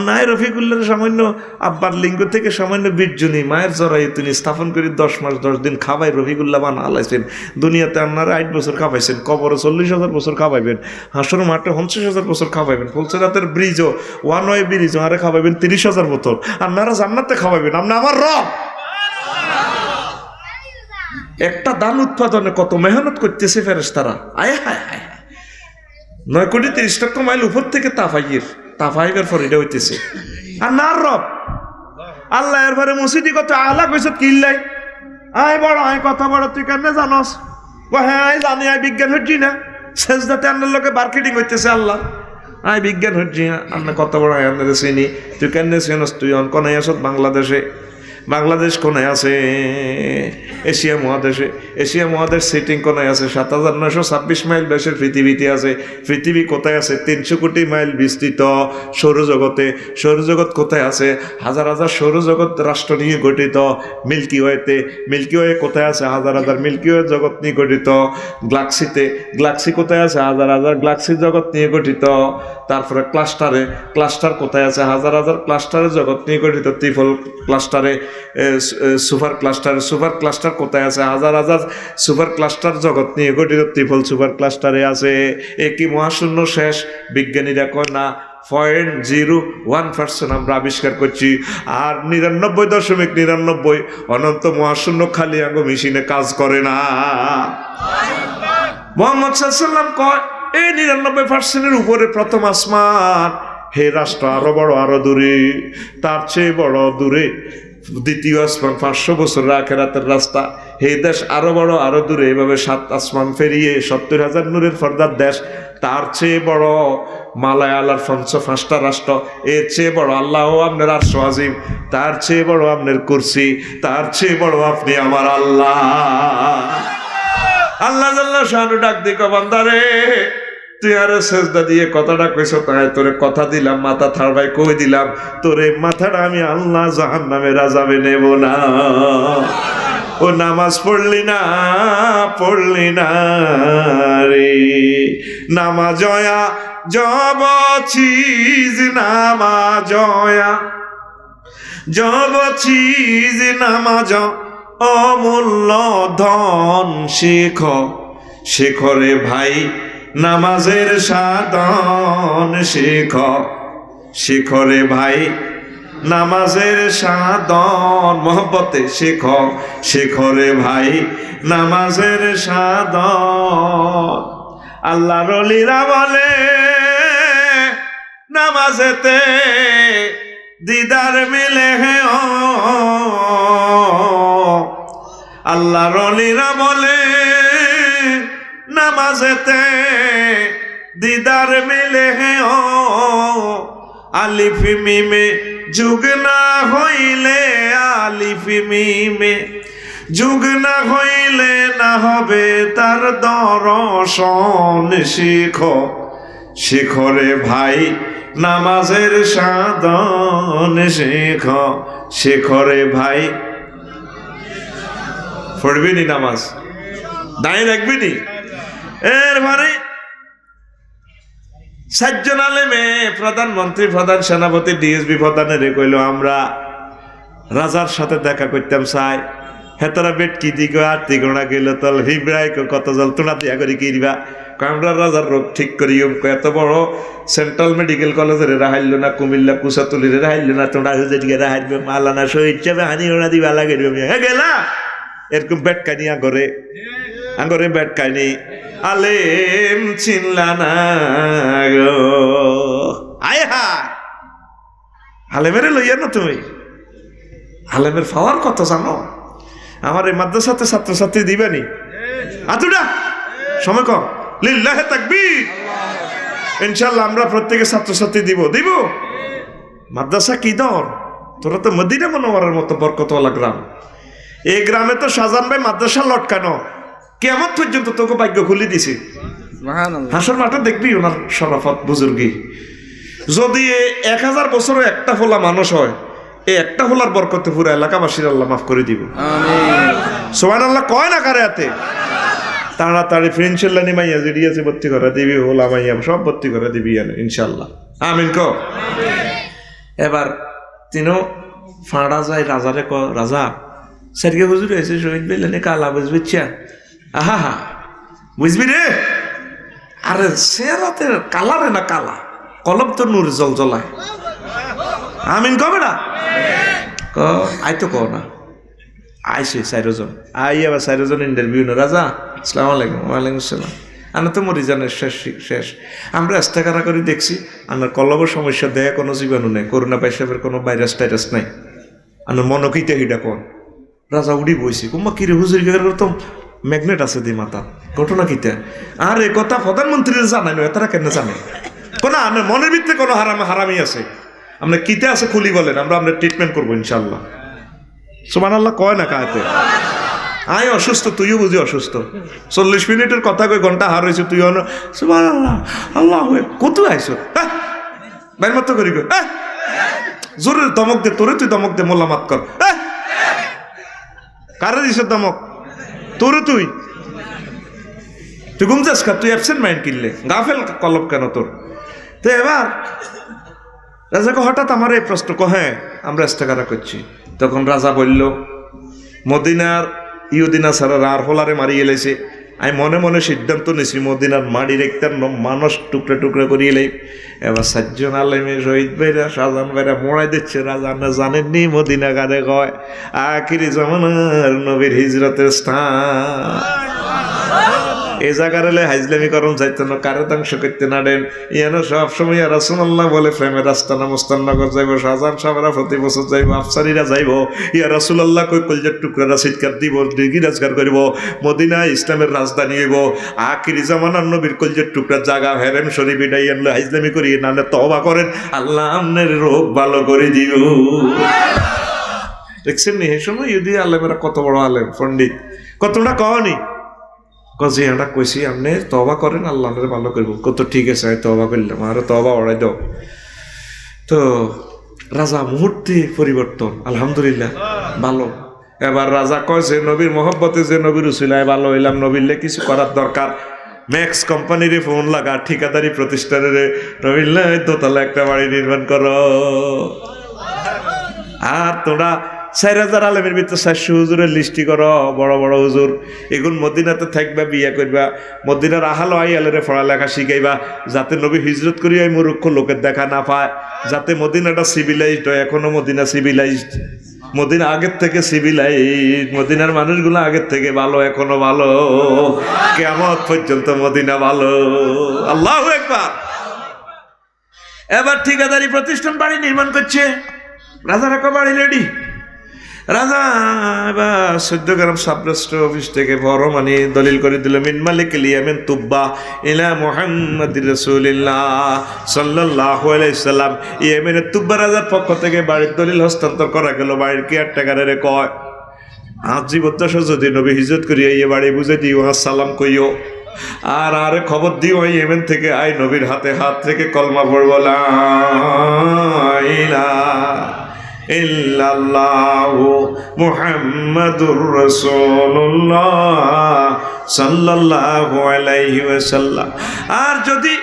নাই রফিকুল্লাহর সামান্য আব্বার লিঙ্গ থেকে সামান্য বীর্যনি মায়ের জরায়ু তিনি স্থাপন করে 10 মাস 10 দিন খাবাই রফিকুল্লাহ বানা আলাইছেন। দুনিয়াতে আপনারা 8 বছর খাবাইছেন, কবরে 40,000 বছর খাবাইবেন, হাসর মাঠে 50,000 বছর খাবাইবেন, ফুলসেরাতের ব্রিজও ওয়ান ওয়ে ব্রিজ আরে খাবাইবেন 30,000 বছর। আপনারা জান্নাতে খাবাইবেন। আপনি আমার রব। একটা ধান উৎপাদনে কত মেহনত করতেছে ফেরেশতারা। আয় হায় হায়, 9,30,00,000 মাইল উপর থেকে তাফাইবের পর এটা হইতেছে। আর না রব আল্লাহ এর পরে মসজিদি কত আলা কইছ কিল্লাই আয় বড় আয় কথা বড় তুই কেন জানস? ও হ্যাঁ আয় জানি, আয় বিজ্ঞান হচ্ছি না, সেজদাতে আপনার লোকে মার্কেটিং হইতেছে আল্লাহ। আয় বিজ্ঞান হচ্ছি না, আপনার কত বড় আয় আপনাদের চিনি, তুই কেন চিনস? তুই অনকনাই আসত বাংলাদেশে। বাংলাদেশ কোনায় আছে? এশিয়া মহাদেশে। এশিয়া মহাদেশ সিটিং কোনায় আছে? 7,926 মাইল দেশের পৃথিবীতে আছে। পৃথিবী কোথায় আছে? 300 কোটি মাইল বিস্তৃত সৌরজগতে। সৌরজগৎ কোথায় আছে? হাজার হাজার সৌরজগৎ রাষ্ট্র নিয়ে গঠিত। মিল্কি ওয়েতে, মিল্কি ওয়ে কোথায় আছে? হাজার হাজার মিল্কি ওয়ে জগৎ নিয়ে গঠিত। গ্লাক্সিতে, গ্লাক্সি কোথায় আছে? হাজার হাজার গ্লাক্সি জগৎ নিয়ে গঠিত। তারপরে ক্লাস্টারে, ক্লাস্টার কোথায় আছে? হাজার হাজার ক্লাস্টারের জগৎ নিয়ে গঠিত। ত্রিফল ক্লাস্টারে, সুপার ক্লাস্টার, সুপার ক্লাস্টার কোথায় আছে? হাজার হাজার সুপার ক্লাস্টার জগৎ নিয়ে গঠিত ত্রিফল সুপার ক্লাস্টারে আছে। একই মহাশূন্য শেষ। বিজ্ঞানীরা কয় না 0.01% আমরা আবিষ্কার করছি, আর 99.99 অনন্ত মহাশূন্য খালি আঙ্গ মেশিনে কাজ করে না। মুহাম্মদ সাল্লাল্লাহু আলাইহি ওয়াসাল্লাম কয় এই 99%-এর উপরে প্রথম আসমান। হে রাষ্ট্র আরো বড়, আরো দূরে, তার চেয়ে বড় দূরে দ্বিতীয় আসমান, 500 বছর আখিরাতের রাস্তা। হে দেশ আরো বড়, আরো দূরে, এভাবে 7 আসমান ফেরিয়ে 70,000 নূরের পর্দার দেশ। তার চেয়ে বড় মালায়ালার 5টা রাষ্ট্র। এর চেয়ে বড় আল্লাহ আপনার আরশ আজিম, তার চেয়ে বড় আপনার কুরসি, তার চেয়ে বড় আপনি আমার আল্লাহ। আল্লাহ আল্লাহ শানু ডাক দিক বান্দারে, তুই আরে সেজদা দিয়ে কথাটা কইছ, তাই তোরে কথা দিলাম, মাথা থাড়বাই কই দিলাম, তোরে মাথাটা আমি আল্লাহ জাহান্নামের আযাবে নেব না। ও নামাজ পড়লি না রে, নামাজয়া জব চিজ, নামাজয়া জব চিজ, নামাজ অমূল্য ধন। শেখরে ভাই নামাজের সাধন, শেখরে ভাই নামাজের সাধন। মোহব্বতে শেখরে ভাই নামাজের সাধন। আল্লাহর ওলিরা বলে নামাজেতে দিদার মিলে হে ও, আল্লাহর ওলিরা বলে নামাজেতে দিদার মিলে হে ও। আলিফ মিমে যুগ না হইলে, আলিফ মিমে যুগ না হইলে না হবে তার দর্শন। শেখরে ভাই নামাজের সাধন, শেখরে ভাই পড়বিনি নামাজ, দাঁড়িয়ে রাখবিনি। এর মানে 7 জন আলেমে প্রধানমন্ত্রী, প্রধান সেনাপতি, ডিএসবি প্রধানের কইল আমরা রাজার সাথে দেখা করতাম চাই। হেতারা বেট কি দিগ আর তিগোনা গেল তল হিব্রাই কত জল তোনা দিয়া করি কি দিবা, আমরা রাজার রোগ ঠিক করি। এত বড় সেন্ট্রাল মেডিকেল কলেজের এরা হাইল না, কুমিল্লা কুসাতুলির এরা হাইল না, তোমরা হুজের গেরা হাইলবে মালানা শহীদ চাবে হানি ওনা দিবা লাগে গেলা। এরকম বেট কানি আঙ্গরে বেট কানি আলেম চিনলা না গো। আয় হা আলেমের লইয়া না তুমি, আলেমের পাওয়ার কত জানো? আমার এই মাদ্রাসাতে ছাত্রছাত্রী দিবেনি আতুডা সময় কম, লিল্লাহে তাকবীর। ইনশাআল্লাহ আমরা প্রত্যেকে ছাত্রছাত্রী দিব। মাদ্রাসা কি দর? তোরা তো মদিনা মুনাওয়ারার মতো বরকতওয়ালা গ্রাম। এই গ্রামে তো শাহজাহান ভাই মাদ্রাসা লটকানো, কিয়ামত পর্যন্ত তোকে ভাগ্য খুলে দিছি। হাসর মাঠে দেখবি ওনার শরাফত বুজুর্গি। যদি 1000 বছরে একটা ফোলা মানুষ হয়, এই একটা ফোলার বরকতে পুরো এলাকাবাসীর আল্লাহ মাফ করে দিব। সুবহানাল্লাহ কয় না কারে হাতে? তাড়াতাড়ি ফ্রেন্ডশিল্লানি মাইয়া যেটি আছে ভর্তি করে দিবি, হোলা মাইয়া সব ভর্তি করে দিবি ইনশাল্লাহ। আমিন কো। এবার তিনও ফাঁড়া যায় রাজারে রাজা স্যারকে হুজুর হয়েছে শহীদ বেলেনে কালা বুঝবি আহা হা বুঝবি রে আরে সেরাতে কালারে না কালা কলম তো নূর জল জ্বলায় আমিন কবে না আই তো কো না আইসে 4 জন আবার 4 জন ইন্টারভিউ না রাজা আসসালামু আলাইকুম ওয়ালাইকুম আসসালাম আমরা তো মরিজানের শেষ আমরা আস্তাকারা করে দেখছি আমার কলবের সমস্যা দেয়া কোনো জীবাণু নেই করোনা পাইসাবের কোনো ভাইরাস টাইরাস নাই আমার মনকিতে হিটা কোন রাজা উড়ি বইছি কুম্বা কিরে হুজুর তো ম্যাগনেট আছে দি মাথা ঘটনা কিতা আর এ কথা প্রধানমন্ত্রীর জানাই নয় তারা কেন জানে কোন আমার মনের ভিতরে কোনো হারামি আছে আমরা কিতে আছে খুলি বলেন আমরা ট্রিটমেন্ট করবো ইনশাল্লাহ সুবহানাল্লাহ কয় না কাতে আয় অসুস্থ তুইও বুঝি অসুস্থ 40 মিনিটের কথা কই ঘন্টা হার হয়েছে তুই সুবহানাল্লাহ আল্লাহ কত আইছো বাইর মতো করি জোরে দমক দে তোরে তুই দমক দে মোলামাত কর কারে দিছ দমক তোরে তুই ঘুম যাস তুই অ্যাবসেন্ট মাইন্ড কিনলে গাফেল কলব কেন তোর তো এবার রাজাকে হঠাৎ আমার এই প্রশ্ন হ্যাঁ আমরা ইস্তেখারা করছি তখন রাজা বলল মদিনার ইহুদিনা সারা আর হোলারে মারি এলেছে আমি মনে মনে সিদ্ধান্ত নিছি মদিনার মাড়ি রেখতে মানুষ টুকরা টুকরা করিয়ে এলাই এবার 4 জন আলেমে শহীদ ভাইরা শাহজাহান ভাইরা মোড়াই দিচ্ছে রাজা না জানেননি মদিনা কারে কয় আখিরি জামানার নবীর হিজরতের স্থান এই জায়গার এলে হাইজলামি করম যাইতো না কারো ধ্বংস করতে না দেন ইয়ানো সবসময় রাসূলুল্লাহ বলে প্রেমের রাস্তানা মুস্তাননগর যাইব শাহজাহান সাহেবরা প্রতি বছর যাইব আফসারিরা যাইব ইয়া রাসূলুল্লাহ কই কলজার টুকরারা চিৎকার দিব ডিগি রাজগার করিব মদিনা ইসলামের রাজধানী হইব আখিরি জামানার নবীর কলজার টুকরার জায়গা হেরেম শরীফ এটাই আনলে হাইজলামি করি নালে তওবা করেন আল্লাহ আপনার রোগ ভালো করে দিও দেখছেন নি এই সময় ইহুদি আলেমেরা কত বড় আলেম পণ্ডিত কতটা কওনি কজি আমরা কইছি আপনি তওবা করেন আল্লাহ ভালো করব কত ঠিক আছে আমি তওবা করলাম আর তওবা ওড়াই দাও তো রাজা মুহূর্তে পরিবর্তন আলহামদুলিল্লাহ ভালো এবার রাজা কয় যে নবীর মহব্বতে যে নবীর উসিলায় ভালো হইলাম নবীরলে কিছু করার দরকার ম্যাক্স কোম্পানির ফোন লাগা ঠিকাদারি প্রতিষ্ঠানের নবীরলে দোতলা একটা বাড়ি নির্মাণ করো আর তোমরা 4000 আলেমের ভিতরে 400 হুজুরের লিস্টি করো বড় বড় হুজুর এগুন মদিনাতে থাকবা বিয়া করবা মদিনার আহাল আইয়ালের পড়ালেখা শিখাইবা যাতে নবী হিজরত করি ওই মূর্খ লোকের দেখা না পায় যাতে মদিনাটা সিভিলাইজড হয় এখনো মদিনা সিভিলাইজড মদিনা আগের থেকে সিভিলাইজড মদিনার মানুষগুলো আগের থেকে ভালো এখনো ভালো কিয়ামত পর্যন্ত মদিনা ভালো আল্লাহু আকবার এবার ঠিকাদারি প্রতিষ্ঠান বাড়ি নির্মাণ করছে রাজার একটা বাড়ি রেডি রাজা এবার 14 গ্রাম সাবরেস্ট অফিস থেকে বড় মানে দলিল করে দিল মিন মালিক ইয়ামিন তুব্বা ইলা মুহাম্মাদির রাসূলিল্লাহ সাল্লাল্লাহু আলাইহি সাল্লাম ইয়ামিনের তুব্বা রাজার পক্ষ থেকে বাড়ির দলিল হস্তান্তর করা গেল বাড়ির কেয়ারটেকারে কয় আজ জীবদ্দশা যদি নবী হিজরত করিয়া এই বাড়ি বুঝে দিও আসসালাম কইও আর আরে খবর দিও ইয়েমেন থেকে আই নবীর হাত থেকে কলমা পড়ব লা ইলাহা ইল্লাল্লাহু মুহাম্মাদুর রাসূলুল্লাহ সাল্লাল্লাহু আলাইহি ওয়াসাল্লাম আর যদি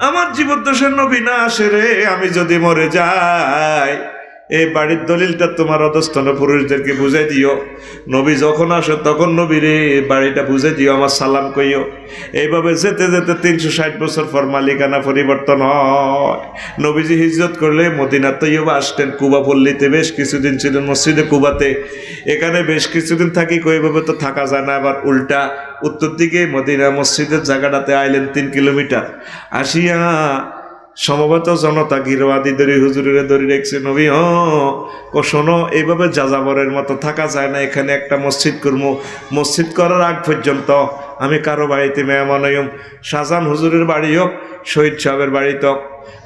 আমার জীবদ্দশার নবী না আসে রে আমি যদি মরে যাই এই বাড়ির দলিলটা তোমার অধস্তন পুরুষদেরকে বুঝাই দিও নবী যখন আসে তখন নবীর বাড়িটা বুঝে দিও আমার সালাম কইও এইভাবে যেতে যেতে 360 বছর পর মালিকানা পরিবর্তন হয় নবীজি হিজরত করলে মদিনা তৈয়বা আসতেন কুবা পল্লীতে বেশ কিছুদিন ছিলেন মসজিদে কুবাতে এখানে বেশ কিছুদিন থাকি কইভাবে তো থাকা যায় না আবার উল্টা উত্তর দিকে মদিনা মসজিদের জায়গাটাতে আইলেন 3 কিলোমিটার আসিয়া সমবেত জনতা গিরোয়াদি দরি হুজুরের দরি রেখছে নবী শোনো এইভাবে যাযাবরের মতো থাকা যায় না এখানে একটা মসজিদ করবো মসজিদ করার আগ পর্যন্ত আমি কারো বাড়িতে মেহমান হইম শাহজাহান হুজুরের বাড়ি হোক শহীদ সাহেবের বাড়িতে হোক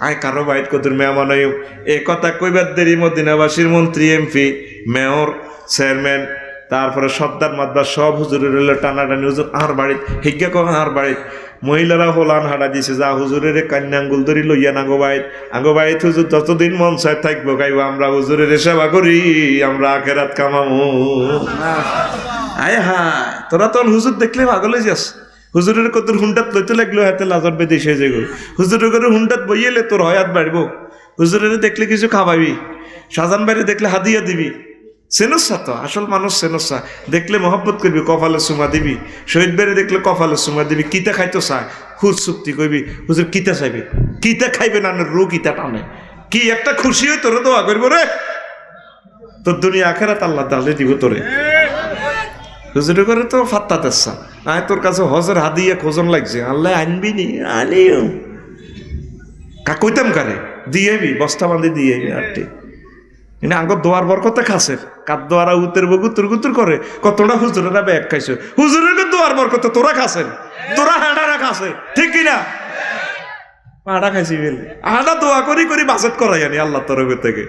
আয় কারো বাড়িতে কত মেহমান হইম এ কথা কইবার দেরি মদিনাবাসীর মন্ত্রী এমপি মেয়র চেয়ারম্যান তারপরে সর্দার মাদবার সব হুজুরের হইলো টানাটানি হুজুর আর বাড়িত হিজ্ঞা কহ আর বাড়িত মহিলারা হোলান হাড়া দিছে যা হুজুরের কান্যা আঙ্গুল ধরি লইয়া আঙ্গো বাইত হুজুর যতদিন মন চায় থাকবো গাইব আমরা হুজুরের সেবা করি আমরা আখেরাত কামামু আয় হায় তোরা তো হুজুর দেখলে পাগল হয়ে যাস হুজুরের কত হুন্ডাত লইতে লাগলো হাতে লাজর বেঁধে সে যেগুলো হুজুরের করে হুন্ডাত বইয়েলে তোর হয়াত বাড়বো হুজুরের দেখলে কিছু খাওয়াবি, শাহজাহান ভাইরে দেখলে হাদিয়া দিবি, চেনসা তো আসল মানুষ চেনসা, দেখলে মহব্বত করবি, কপালে চুমা দিবি। শহীদ ভাইরে দেখলে কপালে চুমা দিবি। কিতা খাইতো চায় হুজ চুক্তি করবি, হুজুর কিতা চাইবে, কিতা খাইবে না রু কিতা টানে, কি একটা খুশি হই তোরে দোয়া করবো রে, তোর দুনিয়া আখেরাত আল্লাহ তাহলে দিব তোরে। হুজুরে করে তো ফাত্তা তেসা, আয় তোর কাছে হজের হাদিয়া খোঁজন লাগছে, আল্লাহ আনবি নি, আনিও কইতাম কারে দিয়েবি, বস্তা বান্ধি দিয়েবি। আর ঠিক কিন্তু আঙ্গ দোয়ার বরকতে খাসের কার দোয়ারা উতের গুতুর গুতুর করে, কতটা হুজুরেরা ব্যাগ খাইছে, হুজুরের দোয়ার বরকতে তোরা খাসেন, তোরা হাঁটারা খাসে, ঠিক কিনা? আড়া খাইছি বলে আড়া দোয়া করি করি বাজেট করাই আনি আল্লাহ তরফের থেকে।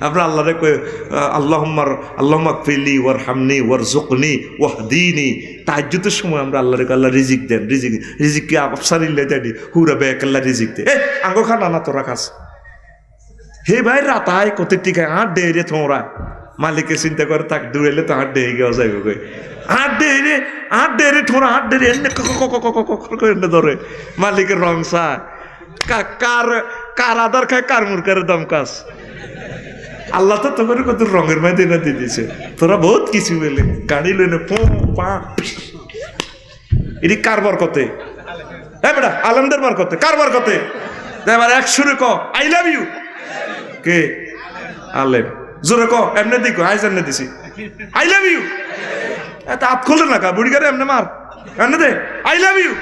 আমরা আল্লাহরে কই আল্লাহুম্মা ফিলি ওয়ারহামনি ওয়ারযুকনি ওয়াহদিনি। তাহাজ্জুদের সময় আমরা আল্লাহরে আল্লাহ রিজিক দেন, রিজিক কি আফসারিল্লাহ দেনি, হুরা বেক আল্লাহ রিজিক দে। আঙ্গো খানা না তোরা খাস হে ভাই রাতায় কত টিকায় আট ডেরে তোমরা মালিকে চিন্তা করে তাক দূরেলে তো আট ডেয়ে গেও যাইব কই আট ডেরে ঠোঁড়া আট ডেরে এনে করে ধরে মালিকের রং চা কার আদার খায় কার মুরকারের দাম কাজ। আল্লাহ তো তোর কত রঙের মাঝে না দিয়ে দিছে, তোরা বহুত কিছু বলে গাড়ি লইনে এটি কারবার কতে, হ্যাঁ বেটা আলমদের বার করতে কারবার করতে এবার এক সুরে ক আই লাভ ইউ। কে আলেম? জোরে ক, এমনি দিক আই জানে দিছি আই লাভ ইউ। এত হাত খুললে না কা বুড়ি গারে এমনি মার এমনি দে আই লাভ ইউ।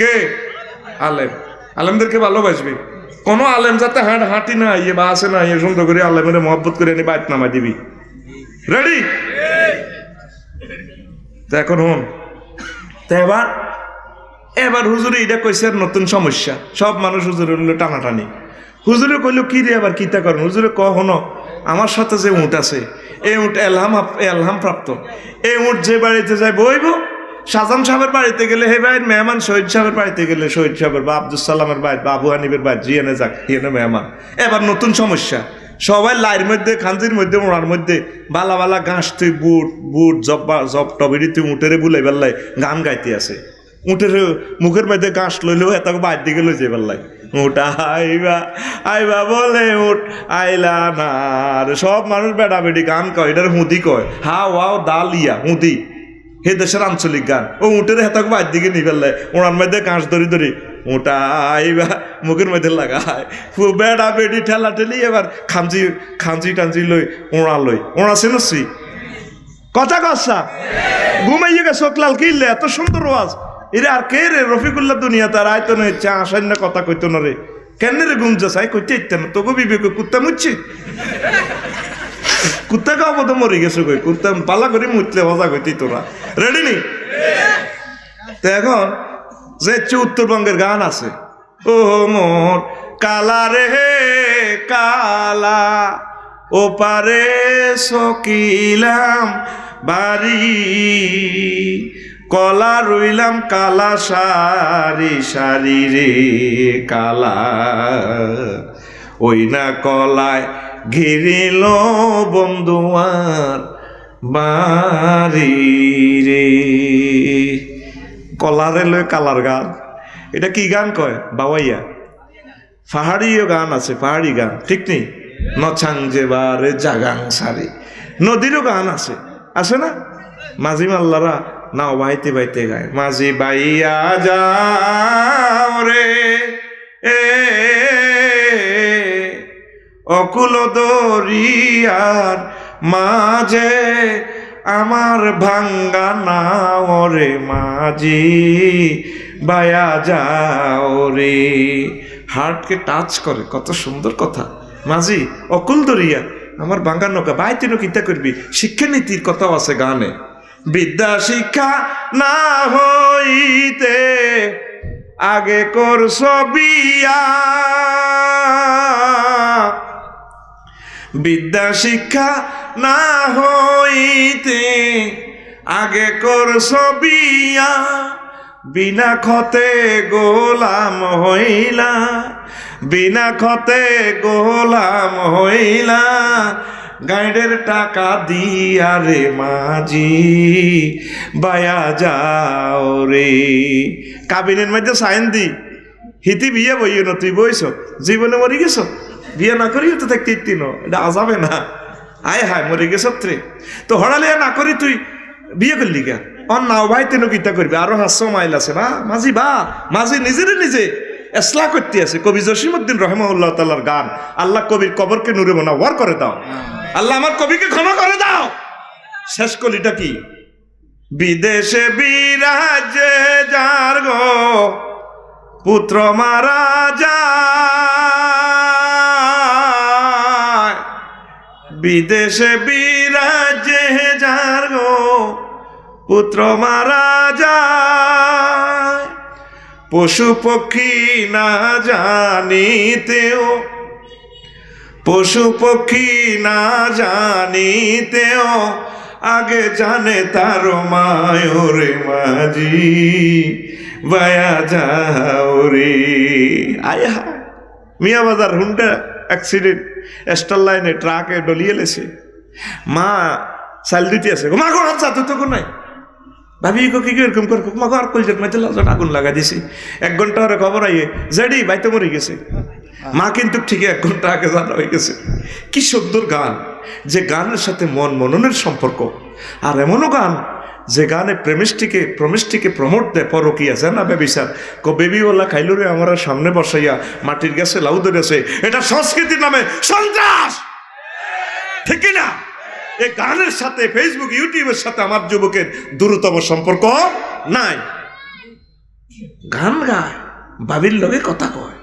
কে? আলেম। আলেমদেরকে ভালোবাসবি, কোন আলেম যাতে হাঁটি না ইয়ে বা আসে না ইয়ে সুন্দর করে আলেমের মহব্বত করে এনে বাইত নামাই দিবি। রেডি? তো এখন হন তো এবার হুজুরে এটা কইছে নতুন সমস্যা, সব মানুষ হুজুরে হলো টানাটানি। হুজুরে কইলো কি রে আবার কিতা করেন? হুজুরে ক হনো আমার সাথে যে উঁট আছে, এই উঁট এলহাম প্রাপ্ত, এই উঁট যে বাড়িতে যায় বইব, শাহজাহান সাহেবের বাড়িতে গেলে হে ভাই মেহমান, শহীদ সাহেবের বাড়িতে গেলে শহীদ সাহেবের বা আব্দুল সালামের বাড়ি বা আবু হানিফের বাড়ি জিয়ানে যাক হিয়ানে মেহমান। এবার নতুন সমস্যা, সবাই লাইয়ের মধ্যে খানজির মধ্যে ওড়ার মধ্যে বালা বালা ঘাস তুই বুট জব টবেরি তুই উঁটেরে বুলাই বেল্লাই গান গাইতে আছে, উঁটের মুখের মধ্যে ঘাস লইলেও এত বাইর দিকে লই যাই বেল্লাই উঠ আইবা বলে উঠ আইলা না। সব মানুষ বেড়া বেড়ি গান কয়, এটার হুদি কয়, হা ওয়াও দাল ইয়া হুদি, হে দেশের আঞ্চলিক গান। ও উঠের হেতাকে বাইর দিকে নিয়ে ফেললাই ওনার মধ্যে কাঁচ ধরি ওটা আইবা মুখের মধ্যে লাগায় বেড়া বেড়ি ঠেলা ঠেলি। এবার খাঞ্জি টাঞ্জি লই ওড়া চেনছি কথা কসা ঘুমাইয়ে গে চোখলাল কিনলে এত সুন্দর ওয়াজ এরে আর কে রে রফিকুল্লাহ দুনিয়া তার আয়তো নয় চা আসার না কথা কইতো না রে, কেন রে ঘুম যাস আই কইতে ইত্যা না তোকে বিবেক কুত্তা মুচ্ছি কুত্তা খাওয়া মতো মরে গেছে কই কুত্তা পালা করে মুতলে মজা কইতি তোরা। রেডি নি? তো এখন যে উত্তরবঙ্গের গান আছে, ও মোর কালা রে কালা ও পারে সকিলাম বাড়ি, কলা রইলাম কালা সারি সারি রে কালা, ওই না কলায় ঘিরিল বন্ধুয়ার বাড়ি রে। কলারে লয় কালার গান, এটা কি গান কয়? বাওয়াইয়া পাহাড়িও গান আছে, পাহাড়ি গান ঠিক নেই, নছাং যেবারে জাগাং সারি। নদীরও গান আছে না? মাঝি মাল্লারা নাও বাইতে বাইতে গায়, মাঝি বাইয়া যাও রে এ অকুল দরিয়ার মাঝে আমার ভাঙ্গা নাও রে মাঝি বায়া যাও রে। হার্টকে টাচ করে, কত সুন্দর কথা। মাঝি অকুল দরিয়া আমার ভাঙ্গা নৌকা বাইতে নৌকিতা করবি। শিক্ষানীতির কথাও আছে গানে, বিদ্যা শিক্ষা না হইতে আগে করছ বিয়া, বিদ্যা শিক্ষা না হইতে আগে করছ বিয়া, বিনা খতে গোলাম হইলা, বিনা খতে গোলাম হইলা, গাইডের টাকা দিয়া রে মাঝি বায়া যাও রে। কাবিনের মধ্যে সাইন দি হিতি বিয়ে বইও না, তুই বইছ জীবনে মরি গেছ বিয়ে না করিও তো দেখতে ইত্তিনো, এটা আজাবে না? আয় হায় মরে গেছ রে। তো হড়ালিয়া না করি তুই বিয়ে করলি কে? অন নাও ভাই তেন কিতা করবি? আরো 500 মাইল আছে বা মাঝি নিজে এসলা করতে আছে। কবি জসিমউদ্দিন রহমাহুল্লাহ তাআলার গান, আল্লাহ কবির কবরকে নূরে মুনাওয়ার করে দাও, আল্লাহ আমার কবিকে ক্ষমা করে দাও। শেষ কলিটা কি? বিদেশে বিরাজে যার গো পুত্র মারা যায়, বিদেশে বিরাজে যার গো পুত্র মারা যায়, পশু পক্ষী না জানিতেও, পশু পক্ষী না জানিতেও আগে জানে তার মায়োরে মাঝি বায়া যাও রে। আয়া মিয়া বাজার হুন্ডা অ্যাক্সিডেন্ট, স্টার লাইনে ট্রাকে ডলিয়ে লেছে, মা চাল দিতে আছে, মা গো হাত তুই তো নাই ভাবি কি এরকম করে মা গো আর কলজেট মাইতে আগুন লাগা দিছি। 1 ঘন্টা পরে খবর আইয়ে জেডি বাইতে মরে গেছে। মা কিন্তু ঠিকই 1 ঘন্টা আগে জানা হয়ে গেছে। কি সুন্দর গান, যে গানের সাথে মন মননের সম্পর্ক। আর এমনও গান যে গানে প্রেমিষ্টিকে প্রমোট দেয়, পরকিয়া জানা বেবিচার কো বেবিওয়ালা খাইলো রে আমার সামনে বসাইয়া মাটির গাছে লাউ ধরেছে, এটা সংস্কৃতির নামে সন্ত্রাস, ঠিক না? এই গানের সাথে ফেসবুক ইউটিউবের সাথে আমার যুবকের দূরতম সম্পর্ক নাই। গান গায়, বাবির লগে কথা কয়,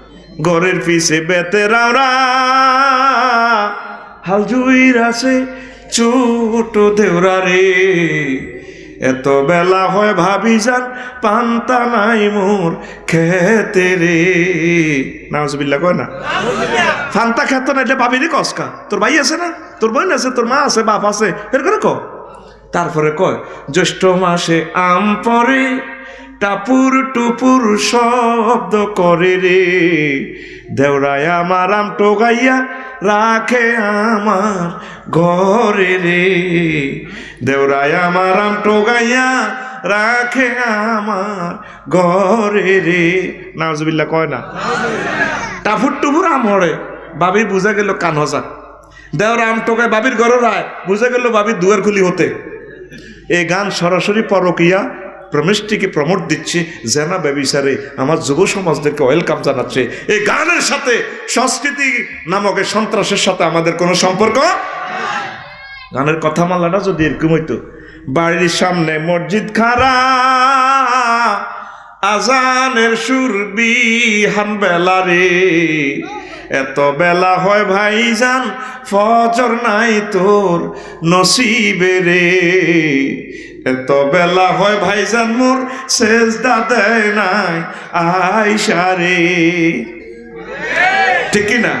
ঘরের পিছে বেতেরাওরা হাল জুইর আছে ছোট দেওরা রে, এত বেলা হয় ভাবি যান পান্তা নাই মোর খেতে রে। নাউজুবিল্লাহ কয় না? ফান্তা খেত না এটা ভাবিনি কসকা, তোর ভাই আছে না, তোর বোন আছে, তোর মা আছে, বাপ আছে, এর করে ক। তারপরে কয় জ্যৈষ্ঠ মাসে আম পরে টাপুর টুপুর শব্দ করে রে, দেওরায় আমার আম টোগাইয়া রাখে আমার ঘরে রে, দেওরায় আমার আম টোগাইয়া রাখে আমার ঘরে রে। নাউজুবিল্লাহ কয় না? টাপুর টুপুর আম হরে বাবির বুঝা গেল কান হজা, দেওরা আম টোকায় বাবির ঘরে রায় বুঝা গেল বাবির দুয়ার খুলি হতে। এই গান সরাসরি পরকিয়া প্রমিষ্টিকে প্রমোট দিচ্ছে, জেনা ব্যভিচারে আমার যুব সমাজদেরকে ওয়েলকাম জানাচ্ছে। এই গানের সাথে সংস্কৃতি নামক সন্ত্রাসের সাথে আমাদের কোনো সম্পর্ক। গানের কথা মালাটা যদি এরকম হইতো, বাড়ির সামনে মসজিদ খারা, আজানের সুর বিহান বেলা রে, এত বেলা হয় ভাইজান ফজর নাই তোর নসিবে রে, এত বেলা হয় ভাইজান মোর সেজদা দেয় নাই আয়সা রে, ঠিক না?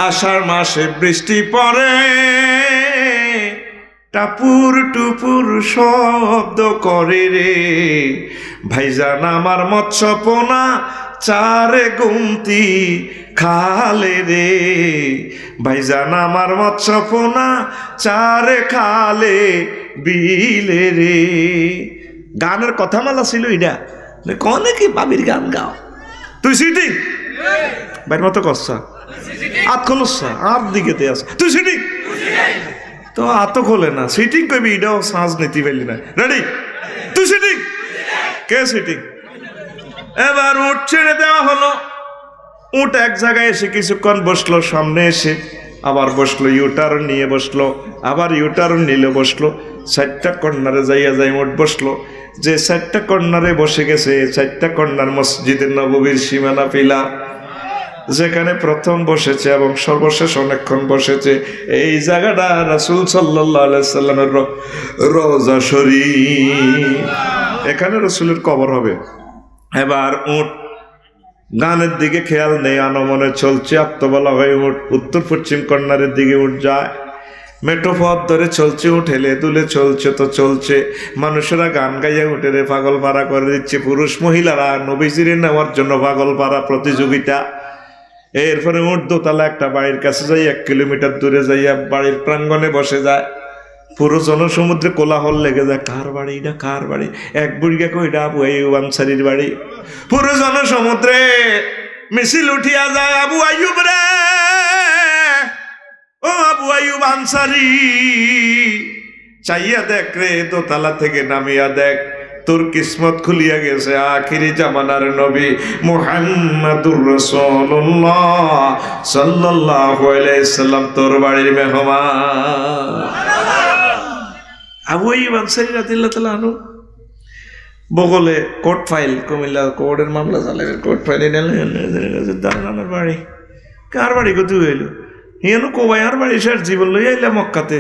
আষাঢ় মাসে বৃষ্টি পড়ে টাপুর টুপুর শব্দ করে রে, ভাইজান আমার মৎস্য পোনা চারে গুমতি খালে রে, ভাইজান আমার মৎস্য পোনা চারে খালে বিলে রে। গানের কথা মালা ছিল এটা, কনে কি বাবির গান গাও তুই সিটিং বাইর মতো কষা আত খোলসা আর দিকে আস তুই সিটিং তো আত খোলে না, সিটিং কবি এটাও সাজ নীতি পেলি না। রেডি? তুই সিটিং কে সিটিং? এবার উঠ ছেড়ে দেওয়া হলো, উঠ এক জায়গায় এসে কিছুক্ষণ বসলো, সামনে এসে আবার বসলো, ইউটার্ন নিয়ে বসলো, আবার ইউটার্ন নিলে বসলো, 4টা কর্নারে যাই উঠ বসলো। যে 4টা কর্নারে বসে গেছে, 4টা কর্নার মসজিদে নববীর সীমানা পিলা, যেখানে প্রথম বসেছে এবং সর্বশেষ অনেকক্ষণ বসেছে, এই জায়গাটা রাসূল সাল্লাল্লাহু আলাইহি সাল্লামের রওজা শরীফ, এখানে রাসূলের কবর হবে। এবার উঠ গানের দিকে খেয়াল নেই, আনমনে চলছে, আত্মবলা হয়ে উঠ উত্তর পশ্চিম কর্নারের দিকে উঠ যায়, মেঠো পথ ধরে চলছে, উঠ হেলে দুলে চলছে তো চলছে, মানুষেরা গান গাইয়া উঠে রে পাগল পাড়া করে দিচ্ছে, পুরুষ মহিলারা নবীজিরে নেওয়ার জন্য পাগল পাড়া প্রতিযোগিতা। এরপরে উঠ দোতলা একটা বাড়ির কাছে যাই, 1 কিলোমিটার দূরে যাইয়া বাড়ির প্রাঙ্গণে বসে যায়, পুরো জনসমুদ্রে কোলাহল লেগে যায়, কার বাড়ি এটা, কার বাড়ি? এক বুড়িকে কইটা আবু আইয়ুব আনসারীর বাড়ি। পুরো জনসমুদ্রে মিছিল উঠিয়া যায়, আবু আইয়ুব রে ও আবু আইয়ুব আনসারী, চাইয়া দেখ রে, দোতলা থেকে নামিয়া দেখ, তোর কিসমত খুলিয়া গেছে। আখিরি জামানার নবী মুহাম্মাদুর রাসূলুল্লাহ সাল্লাল্লাহু আলাইহি সাল্লাম তোর বাড়ির মেহমান। আবু আইয়ুব আনসারী রাদিয়াল্লাহু তাআলা আনহু বগলে কোর্ট ফাইল, কুমিল্লা কোর্টের মামলা চালে, কোর্ট ফাইল দাঁড়ানোর বাড়ি, কার বাড়ি কত হইল ইয়েনো কোবাই আর বাড়ি, স্যার জীবন লই আইলা মক্কাতে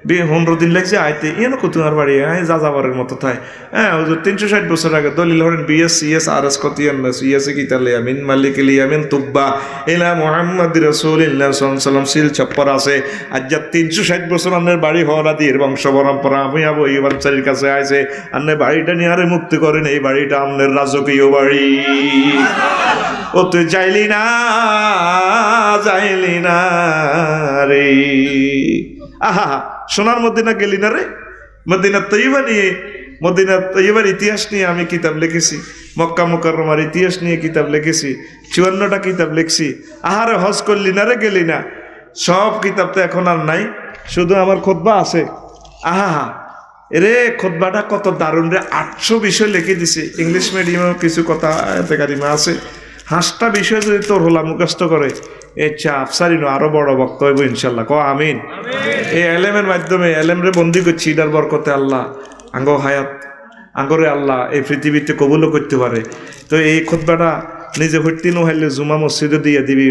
15 দিন লাগছে আইতে, ইয়েনো কত আর বাড়ি যাযাবারের মতো থাই। হ্যাঁ হুজুর 360 বছর আগে দলিল হরেন বিএস সিএস আর এস কতিয়ান না সিএসে কিতালে আমিন মালিকুল ইয়ামিন তুব্বা ইলা মুহাম্মদ রাসূলুল্লাহ সাল্লাল্লাহু আলাইহি ওয়াসাল্লাম সিল চপ্পর আছে। আজ যা 360 বছর আন্নের বাড়ি হওয়া দিয়ে বংশ পরম্পরা আমি আবু আইয়ুব আনসারীর কাছে আইছে, আন্নে বাড়িটা নিয়ে আরে মুক্তি করেন, এই বাড়িটা আমনের রাজকীয় বাড়ি। ও তুই যাইলি না, যাইলি না রে, আহা সোনার মদিনা গেলি না রে। মদিনা তৈবা নিয়ে, মদিনা তৈবার ইতিহাস নিয়ে আমি কিতাব লিখেছি, মক্কা মুকাররমার ইতিহাস নিয়ে কিতাব লিখেছি, 54টা কিতাব লিখছি। আহারে হজ করলি না রে, গেলি না। সব কিতাব তো এখন আর নাই, শুধু আমার খুতবা আছে। আহা এরে খুতবাটা কত দারুণ রে, 800 বিষয় লিখে দিছি। ইংলিশ মিডিয়ামেও কিছু কথা এতে কারিমা আছে। 5টা বিষয় যদি তোর হলা মুখস্থ করে এই চাপ সারিনো আরো বড় বক্ত হইব ইনশাল্লাহ। ক আমিন। এই এলেমের মাধ্যমে এলেমরে বন্দি করছি, ইটার বরকতে আল্লাহ আঙ্গ হায়াত আঙ্গরে আল্লাহ এই পৃথিবীতে কবুলও করতে পারে। তো এই খুতবাটা নিজে হইতে নহইলে জুমা মসজিদে দিয়ে দিবি।